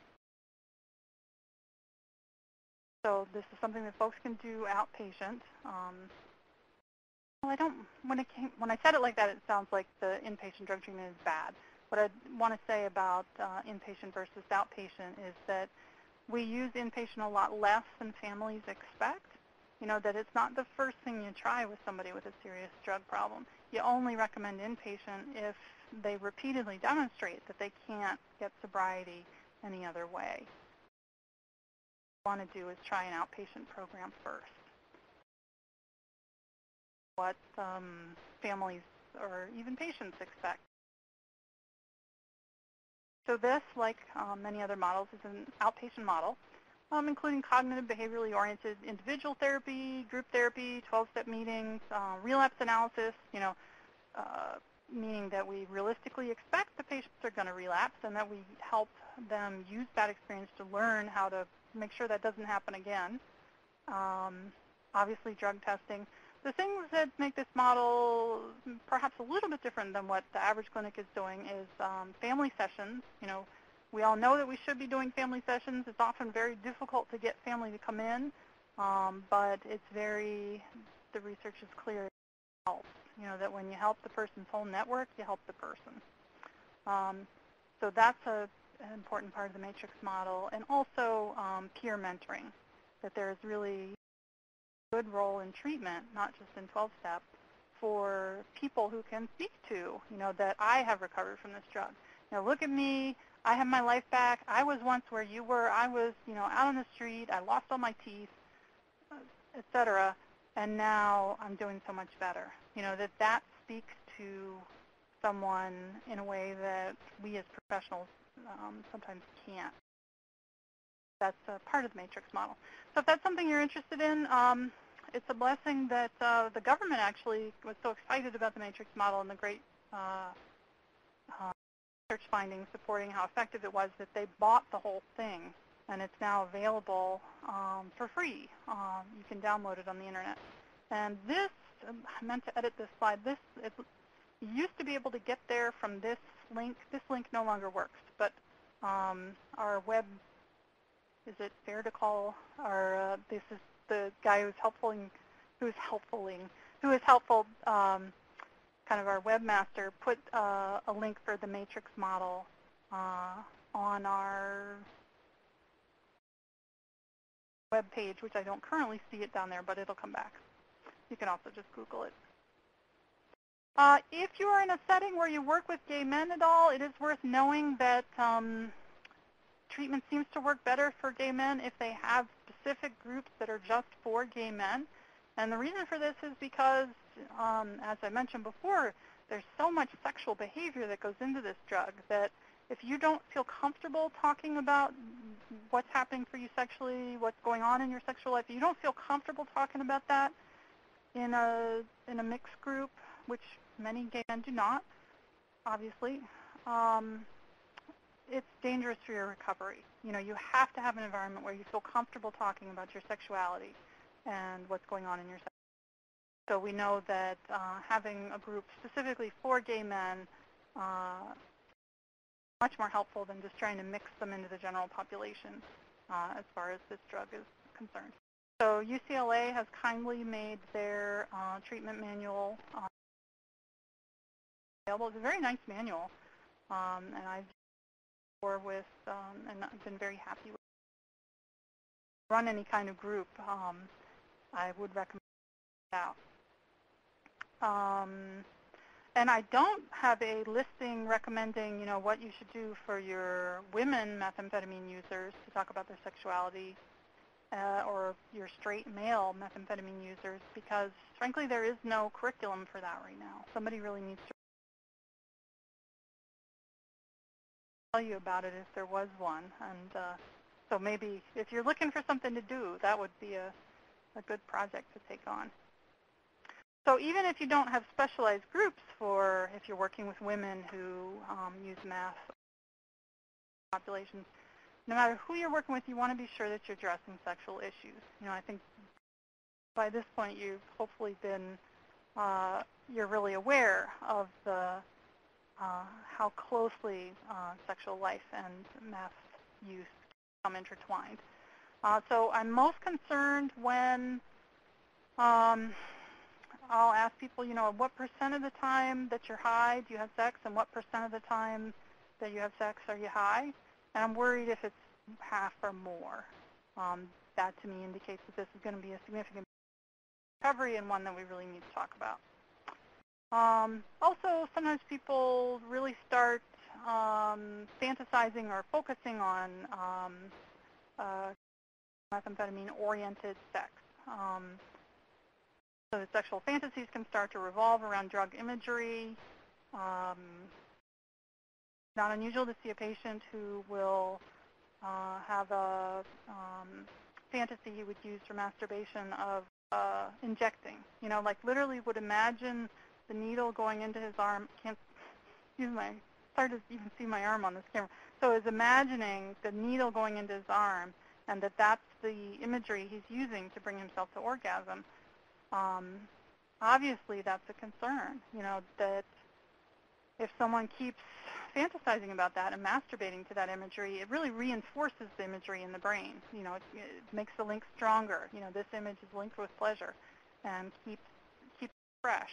So this is something that folks can do outpatient. Well, when I said it like that, it sounds like the inpatient drug treatment is bad. What I want to say about inpatient versus outpatient is that we use inpatient a lot less than families expect. That it's not the first thing you try with somebody with a serious drug problem. You only recommend inpatient if they repeatedly demonstrate that they can't get sobriety any other way. What you want to do is try an outpatient program first. What families or even patients expect. So this, like many other models, is an outpatient model, including cognitive behaviorally oriented individual therapy, group therapy, 12-step meetings, relapse analysis, meaning that we realistically expect the patients are going to relapse and that we help them use that experience to learn how to make sure that doesn't happen again. Obviously, drug testing. The things that make this model perhaps a little bit different than what the average clinic is doing is family sessions. We all know that we should be doing family sessions. It's often very difficult to get family to come in, but the research is clear it helps. That when you help the person's whole network, you help the person. So that's an important part of the matrix model. And also peer mentoring, that there's really a good role in treatment, not just in 12-step, for people who can speak to, that I have recovered from this drug. Look at me. I have my life back. I was once where you were. I was, out on the street. I lost all my teeth, et cetera, and now I'm doing so much better. That speaks to someone in a way that we as professionals sometimes can't. That's a part of the matrix model. So if that's something you're interested in, it's a blessing that the government actually was so excited about the matrix model and the great research findings supporting how effective it was that they bought the whole thing, and it's now available for free. You can download it on the internet. And this, I meant to edit this slide. You used to be able to get there from this link. This link no longer works, but our web, is it fair to call this is the guy who's helpful kind of our webmaster, put a link for the matrix model on our web page, which I don't currently see it down there, but it'll come back. You can also just Google it. If you are in a setting where you work with gay men at all, it is worth knowing that treatment seems to work better for gay men if they have specific groups that are just for gay men. And the reason for this is because, as I mentioned before, there's so much sexual behavior that goes into this drug that if you don't feel comfortable talking about what's happening for you sexually, what's going on in your sexual life, if you don't feel comfortable talking about that in a mixed group, which many gay men do not, obviously, it's dangerous for your recovery. You know, you have to have an environment where you feel comfortable talking about your sexuality and what's going on in your sexuality. So we know that having a group specifically for gay men much more helpful than just trying to mix them into the general population as far as this drug is concerned. So UCLA has kindly made their treatment manual available. It's a very nice manual, and I've worked with and I've been very happy with it. Run any kind of group, I would recommend it out. And I don't have a listing recommending, you know, what you should do for your women methamphetamine users to talk about their sexuality, or your straight male methamphetamine users, because frankly there is no curriculum for that right now. Somebody really needs to tell you about it if there was one. And so maybe if you're looking for something to do, that would be a good project to take on. So even if you don't have specialized groups for if you're working with women who use meth populations, no matter who you're working with, you want to be sure that you're addressing sexual issues. You know, I think by this point you've hopefully been, you're really aware of the how closely sexual life and meth use become intertwined. So I'm most concerned when I'll ask people, you know, what % of the time that you're high do you have sex, and what % of the time that you have sex are you high? And I'm worried if it's half or more. That to me indicates that this is going to be a significant recovery and one that we really need to talk about. Also, sometimes people really start fantasizing or focusing on methamphetamine-oriented sex. So the sexual fantasies can start to revolve around drug imagery. Not unusual to see a patient who will have a fantasy he would use for masturbation of injecting. You know, like literally would imagine the needle going into his arm. Can't use my, it's hard to even see my arm on this camera. So is imagining the needle going into his arm, and that's the imagery he's using to bring himself to orgasm. Obviously that's a concern, you know, that if someone keeps fantasizing about that and masturbating to that imagery, it really reinforces the imagery in the brain. You know, it makes the link stronger. You know, this image is linked with pleasure and keeps it fresh.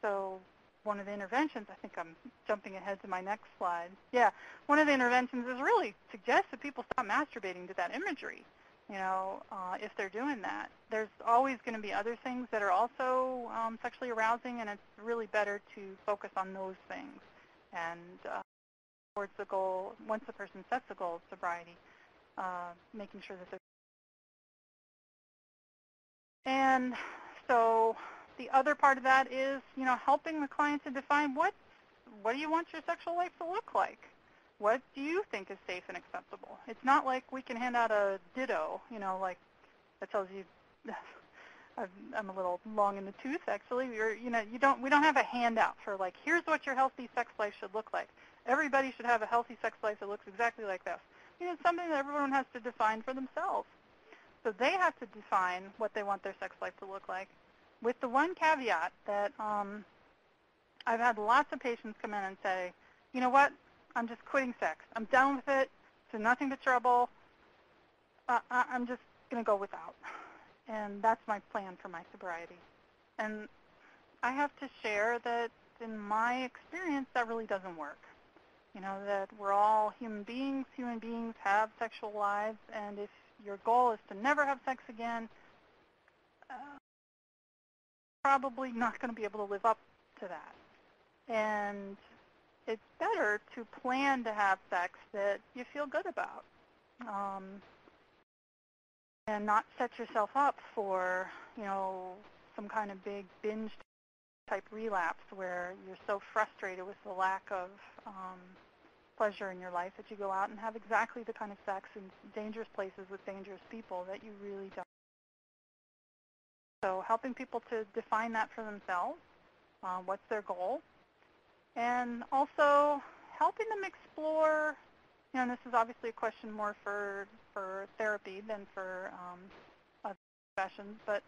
So one of the interventions, I think I'm jumping ahead to my next slide. Yeah, one of the interventions is really suggest that people stop masturbating to that imagery. You know, if they're doing that, there's always going to be other things that are also sexually arousing, and it's really better to focus on those things. And towards the goal, once the person sets the goal of sobriety, making sure that they're. And so the other part of that is, you know, helping the client to define what do you want your sexual life to look like? What do you think is safe and acceptable? It's not like we can hand out a ditto, you know, like that tells you. I'm a little long in the tooth, actually. We don't have a handout for like, here's what your healthy sex life should look like. Everybody should have a healthy sex life that looks exactly like this. You know, it's something that everyone has to define for themselves. So they have to define what they want their sex life to look like, with the one caveat that I've had lots of patients come in and say, you know what, I'm just quitting sex. I'm done with it. It's nothing but trouble. I'm just going to go without. And that's my plan for my sobriety. And I have to share that in my experience, that really doesn't work. You know, that we're all human beings have sexual lives, and if your goal is to never have sex again, probably not going to be able to live up to that. And it's better to plan to have sex that you feel good about, and not set yourself up for, you know, some kind of big binge type relapse where you're so frustrated with the lack of pleasure in your life that you go out and have exactly the kind of sex in dangerous places with dangerous people that you really don't. So helping people to define that for themselves, what's their goal, and also helping them explore, you know, and this is obviously a question more for therapy than for other professions, but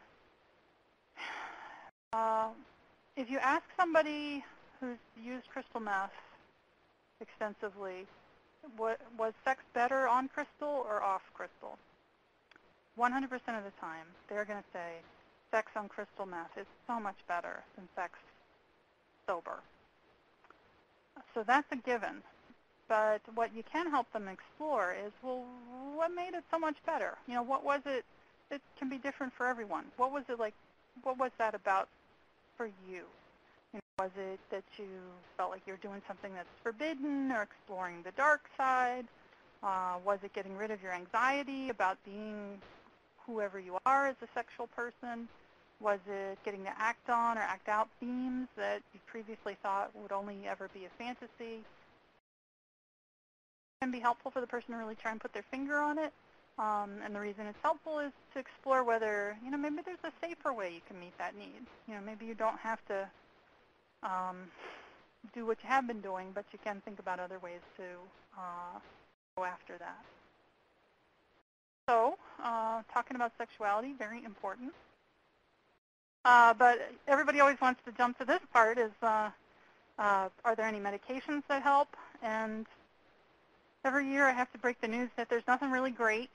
if you ask somebody who's used crystal meth extensively, was sex better on crystal or off crystal? 100% of the time, they're going to say sex on crystal meth is so much better than sex sober. So that's a given. But what you can help them explore is, well, what made it so much better? You know, what was it? It can be different for everyone. What was it like? What was that about for you? You know, was it that you felt like you're doing something that's forbidden or exploring the dark side? Was it getting rid of your anxiety about being whoever you are as a sexual person? Was it getting to act on or act out themes that you previously thought would only ever be a fantasy? It can be helpful for the person to really try and put their finger on it. And the reason it's helpful is to explore whether, you know, maybe there's a safer way you can meet that need. You know, maybe you don't have to do what you have been doing, but you can think about other ways to go after that. So, talking about sexuality, very important. But everybody always wants to jump to this part is, are there any medications that help? And every year I have to break the news that there's nothing really great.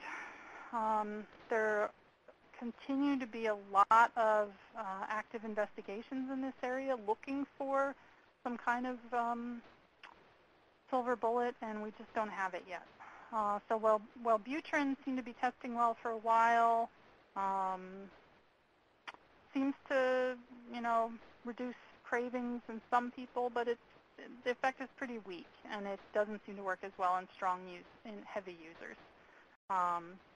There continue to be a lot of active investigations in this area looking for some kind of silver bullet, and we just don't have it yet. So while Wellbutrin seemed to be testing well for a while, seems to, you know, reduce cravings in some people, but the effect is pretty weak, and it doesn't seem to work as well in heavy users.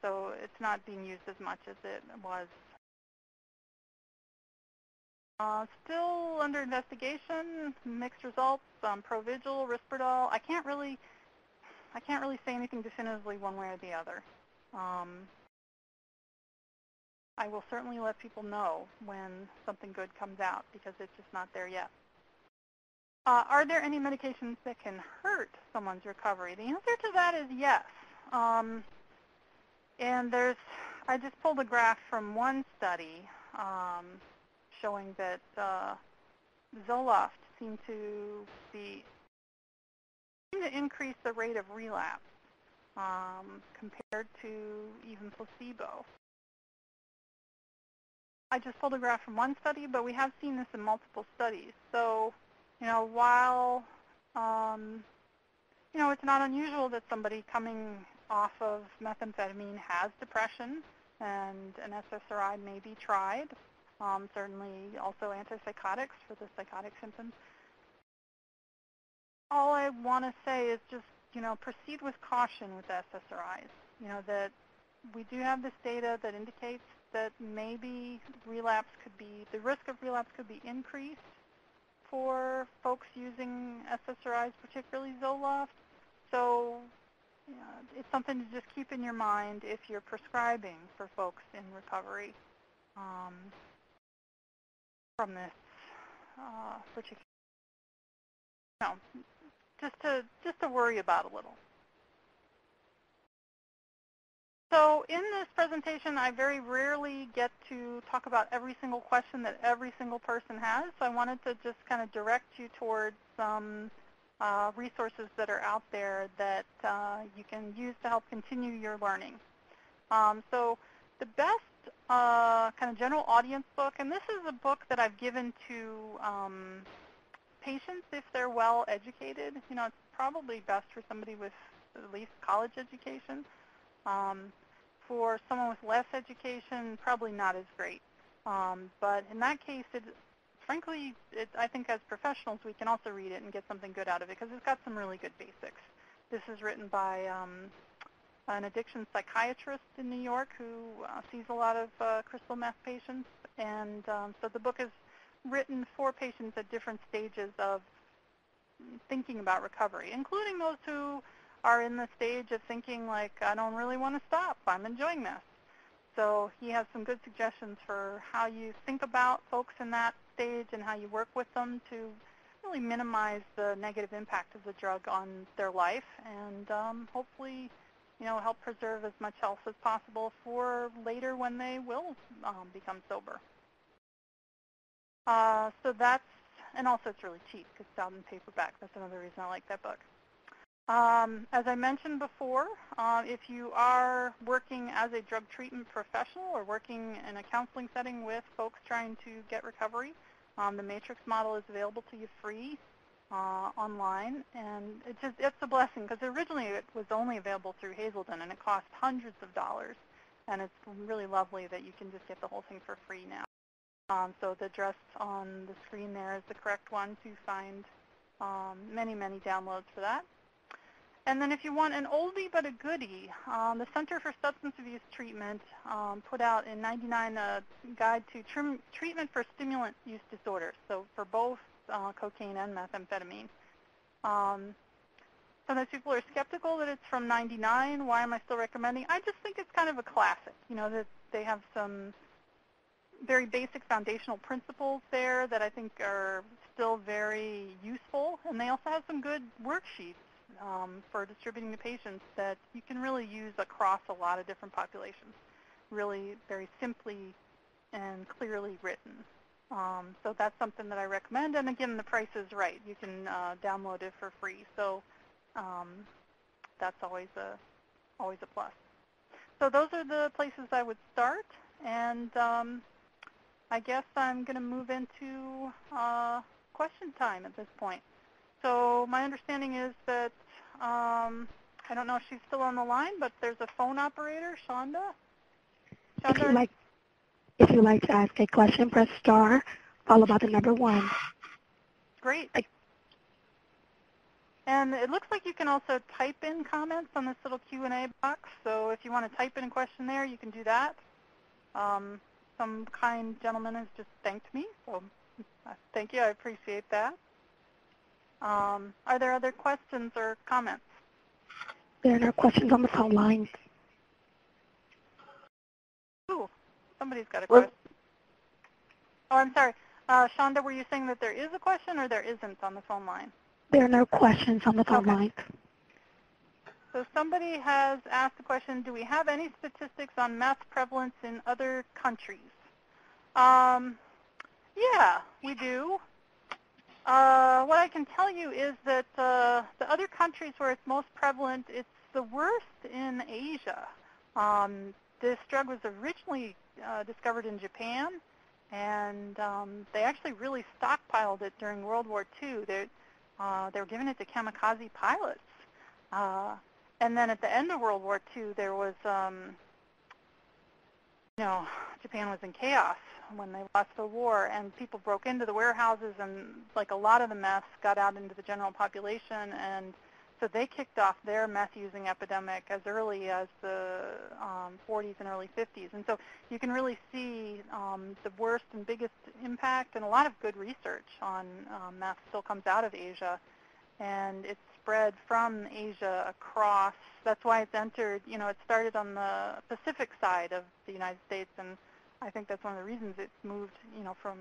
So it's not being used as much as it was. Still under investigation, mixed results. Provigil, Risperdal. I can't really say anything definitively one way or the other. I will certainly let people know when something good comes out because it's just not there yet. Are there any medications that can hurt someone's recovery? The answer to that is yes. And I just pulled a graph from one study showing that Zoloft seemed to increase the rate of relapse compared to even placebo. I just pulled a graph from one study, but we have seen this in multiple studies. So, you know, while, you know, it's not unusual that somebody coming off of methamphetamine has depression, and an SSRI may be tried. Certainly also antipsychotics for the psychotic symptoms. All I want to say is just, you know, proceed with caution with SSRIs. You know, that we do have this data that indicates that maybe the risk of relapse could be increased for folks using SSRIs, particularly Zoloft. So it's something to just keep in your mind if you're prescribing for folks in recovery from this particular, you know, just to worry about a little. So in this presentation, I very rarely get to talk about every single question that every single person has. So I wanted to just kind of direct you towards some resources that are out there that you can use to help continue your learning. So the best kind of general audience book, and this is a book that I've given to patients if they're well educated. It's probably best for somebody with at least college education. For someone with less education, probably not as great. But in that case, frankly, I think as professionals, we can also read it and get something good out of it because it's got some really good basics. This is written by an addiction psychiatrist in New York who sees a lot of crystal meth patients. And so the book is written for patients at different stages of thinking about recovery, including those who are in the stage of thinking like, I don't really want to stop, I'm enjoying this. So he has some good suggestions for how you think about folks in that stage and how you work with them to really minimize the negative impact of the drug on their life and hopefully, help preserve as much health as possible for later when they will become sober. So that's, and also it's really cheap because it's out in paperback. That's another reason I like that book. As I mentioned before, if you are working as a drug treatment professional or working in a counseling setting with folks trying to get recovery, the Matrix model is available to you free online, and it's a blessing because originally it was only available through Hazelden and it cost hundreds of dollars, and it's really lovely that you can just get the whole thing for free now. So the address on the screen there is the correct one to find many, many downloads for that. And then if you want an oldie but a goodie, the Center for Substance Abuse Treatment put out in '99 a guide to treatment for stimulant use disorders, so for both cocaine and methamphetamine. Sometimes people are skeptical that it's from '99. Why am I still recommending? I just think it's kind of a classic, that they have some very basic foundational principles there that I think are still very useful, and they also have some good worksheets for distributing to patients that you can really use across a lot of different populations, really very simply and clearly written. So that's something that I recommend, and again, the price is right. You can download it for free, so that's always a plus. So those are the places I would start, and I guess I'm going to move into question time at this point. So my understanding is that, I don't know if she's still on the line, but there's a phone operator, Shonda. If you'd like to ask a question, press star, followed by the number 1. Great. And it looks like you can also type in comments on this little Q&A box. So if you want to type in a question there, you can do that. Some kind gentleman has just thanked me, so thank you. I appreciate that. Are there other questions or comments? There are no questions on the phone line. Ooh, somebody's got a question. Oh, I'm sorry. Shonda, were you saying that there is a question or there isn't on the phone line? There are no questions on the phone line. So somebody has asked the question, do we have any statistics on meth prevalence in other countries? Yeah, we do. What I can tell you is that the other countries where it's most prevalent, it's the worst in Asia. This drug was originally discovered in Japan, and they actually really stockpiled it during World War II. They were giving it to kamikaze pilots. And then at the end of World War II, there was, Japan was in chaos when they lost the war, and people broke into the warehouses, and like a lot of the meth got out into the general population, and so they kicked off their meth-using epidemic as early as the 40s and early 50s. And so you can really see the worst and biggest impact, and a lot of good research on meth still comes out of Asia, and it's spread from Asia across. That's why it's entered, it started on the Pacific side of the United States, and I think that's one of the reasons it's moved, from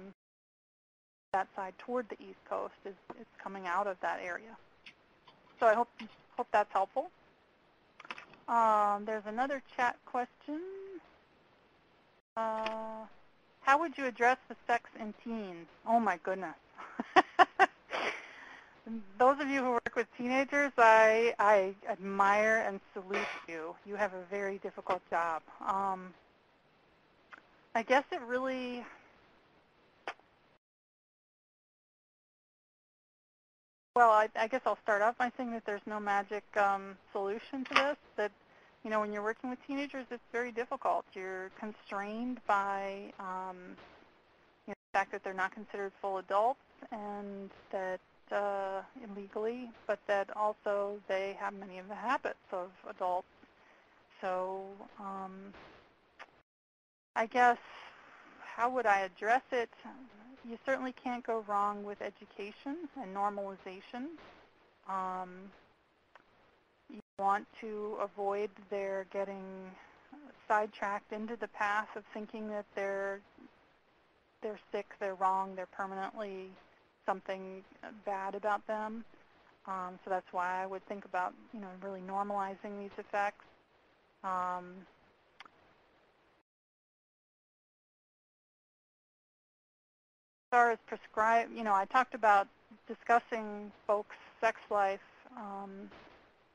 that side toward the East Coast, is it's coming out of that area. So I hope that's helpful. There's another chat question. How would you address the sex in teens? Oh my goodness. Those of you who work with teenagers, I admire and salute you. You have a very difficult job. I guess it really, well, I guess I'll start off by saying that there's no magic solution to this, that, you know, when you're working with teenagers, it's very difficult. You're constrained by you know, the fact that they're not considered full adults and that illegally, but that also they have many of the habits of adults. So I guess, how would I address it? You certainly can't go wrong with education and normalization. You want to avoid their getting sidetracked into the path of thinking that they're sick, they're wrong, they're permanently something bad about them. So that's why I would think about, you know, really normalizing these effects. As far as prescribe, you know, I talked about discussing folks' sex life,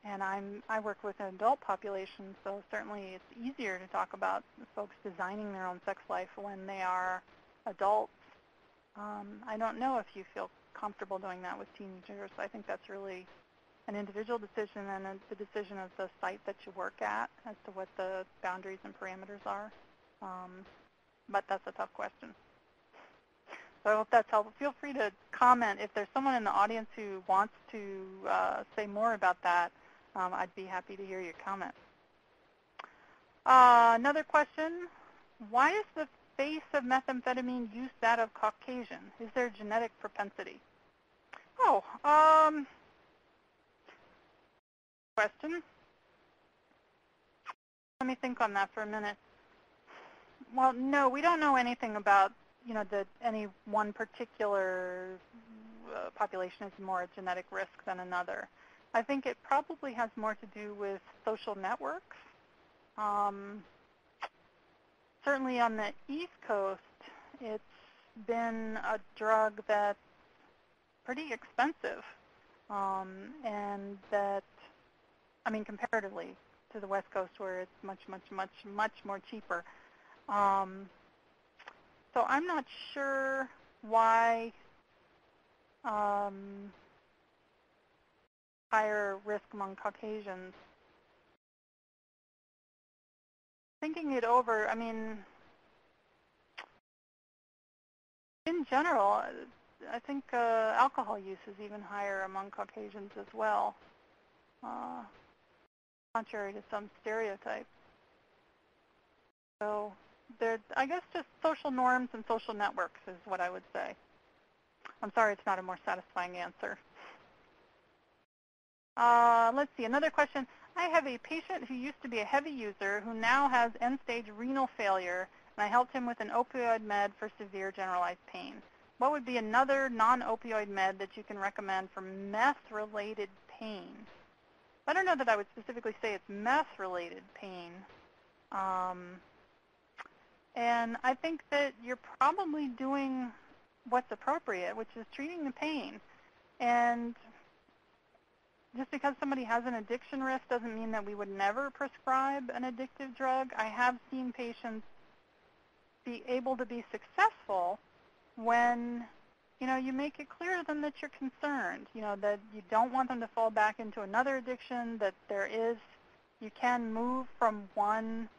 and I work with an adult population, so certainly it's easier to talk about folks designing their own sex life when they are adults. I don't know if you feel comfortable doing that with teenagers. I think that's really an individual decision and the decision of the site that you work at as to what the boundaries and parameters are. But that's a tough question. So I hope that's helpful. Feel free to comment. If there's someone in the audience who wants to say more about that, I'd be happy to hear your comment. Another question, why is the face of methamphetamine use that of Caucasian? Is there genetic propensity? Oh, question. Let me think on that for a minute. Well, no, we don't know anything about, you know, that any one particular population is more at genetic risk than another. I think it probably has more to do with social networks. Certainly on the East Coast, it's been a drug that's pretty expensive, and that, I mean, comparatively to the West Coast where it's much, much, much, much more cheaper. So I'm not sure why higher risk among Caucasians. Thinking it over, I mean, in general, I think alcohol use is even higher among Caucasians as well, contrary to some stereotypes. So I guess just social norms and social networks is what I would say. I'm sorry it's not a more satisfying answer. Let's see, another question. I have a patient who used to be a heavy user who now has end-stage renal failure, and I helped him with an opioid med for severe generalized pain. What would be another non-opioid med that you can recommend for meth-related pain? I don't know that I would specifically say it's meth-related pain. And I think that you're probably doing what's appropriate, which is treating the pain. And just because somebody has an addiction risk doesn't mean that we would never prescribe an addictive drug. I have seen patients be able to be successful when, you know, you make it clear to them that you're concerned, you know, that you don't want them to fall back into another addiction, that you can move from one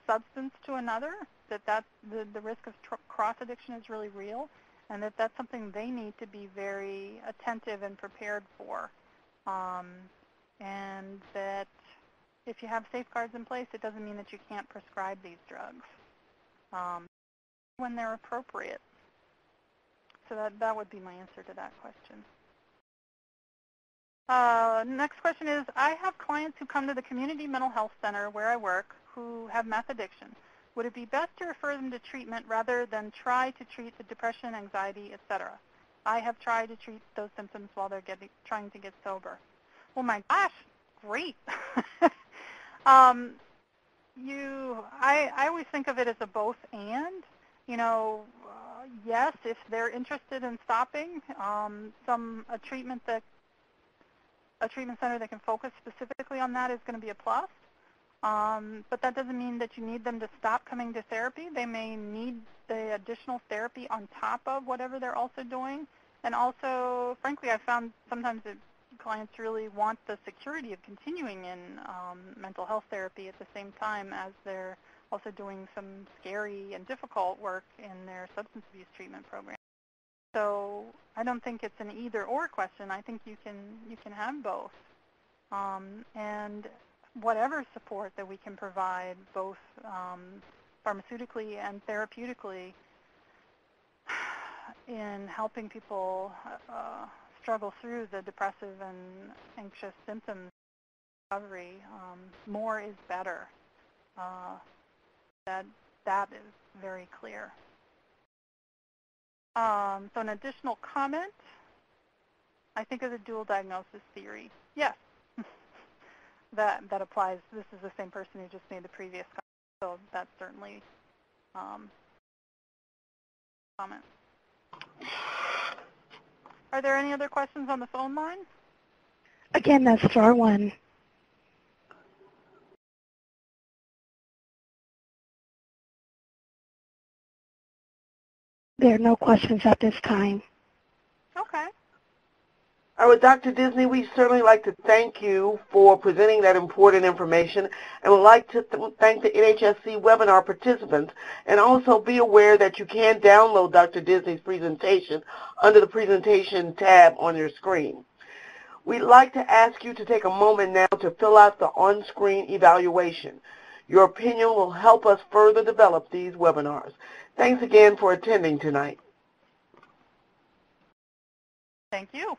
substance to another, that the risk of cross-addiction is really real, and that's something they need to be very attentive and prepared for. And that if you have safeguards in place, it doesn't mean that you can't prescribe these drugs when they're appropriate. So that would be my answer to that question. Next question is, I have clients who come to the community mental health center where I work who have meth addiction. Would it be best to refer them to treatment rather than try to treat the depression, anxiety, etc.? I have tried to treat those symptoms while they're trying to get sober. Oh my gosh, great. I always think of it as a both and. You know, yes, if they're interested in stopping, a treatment center that can focus specifically on that is going to be a plus. But that doesn't mean that you need them to stop coming to therapy. They may need the additional therapy on top of whatever they're also doing. And also, frankly, I found sometimes that clients really want the security of continuing in mental health therapy at the same time as they're also doing some scary and difficult work in their substance abuse treatment program. So I don't think it's an either-or question. I think you can have both. And whatever support that we can provide, both pharmaceutically and therapeutically, in helping people struggle through the depressive and anxious symptoms of recovery, more is better. That is very clear. So an additional comment, I think of the dual diagnosis theory. Yes, that applies. This is the same person who just made the previous comment, so that's certainly comment. Are there any other questions on the phone line? Again, that's star 1. There are no questions at this time. Okay. All right, Dr. Disney, we certainly like to thank you for presenting that important information, and would like to thank the NHSC webinar participants, and also be aware that you can download Dr. Disney's presentation under the presentation tab on your screen. We'd like to ask you to take a moment now to fill out the on-screen evaluation. Your opinion will help us further develop these webinars. Thanks again for attending tonight. Thank you.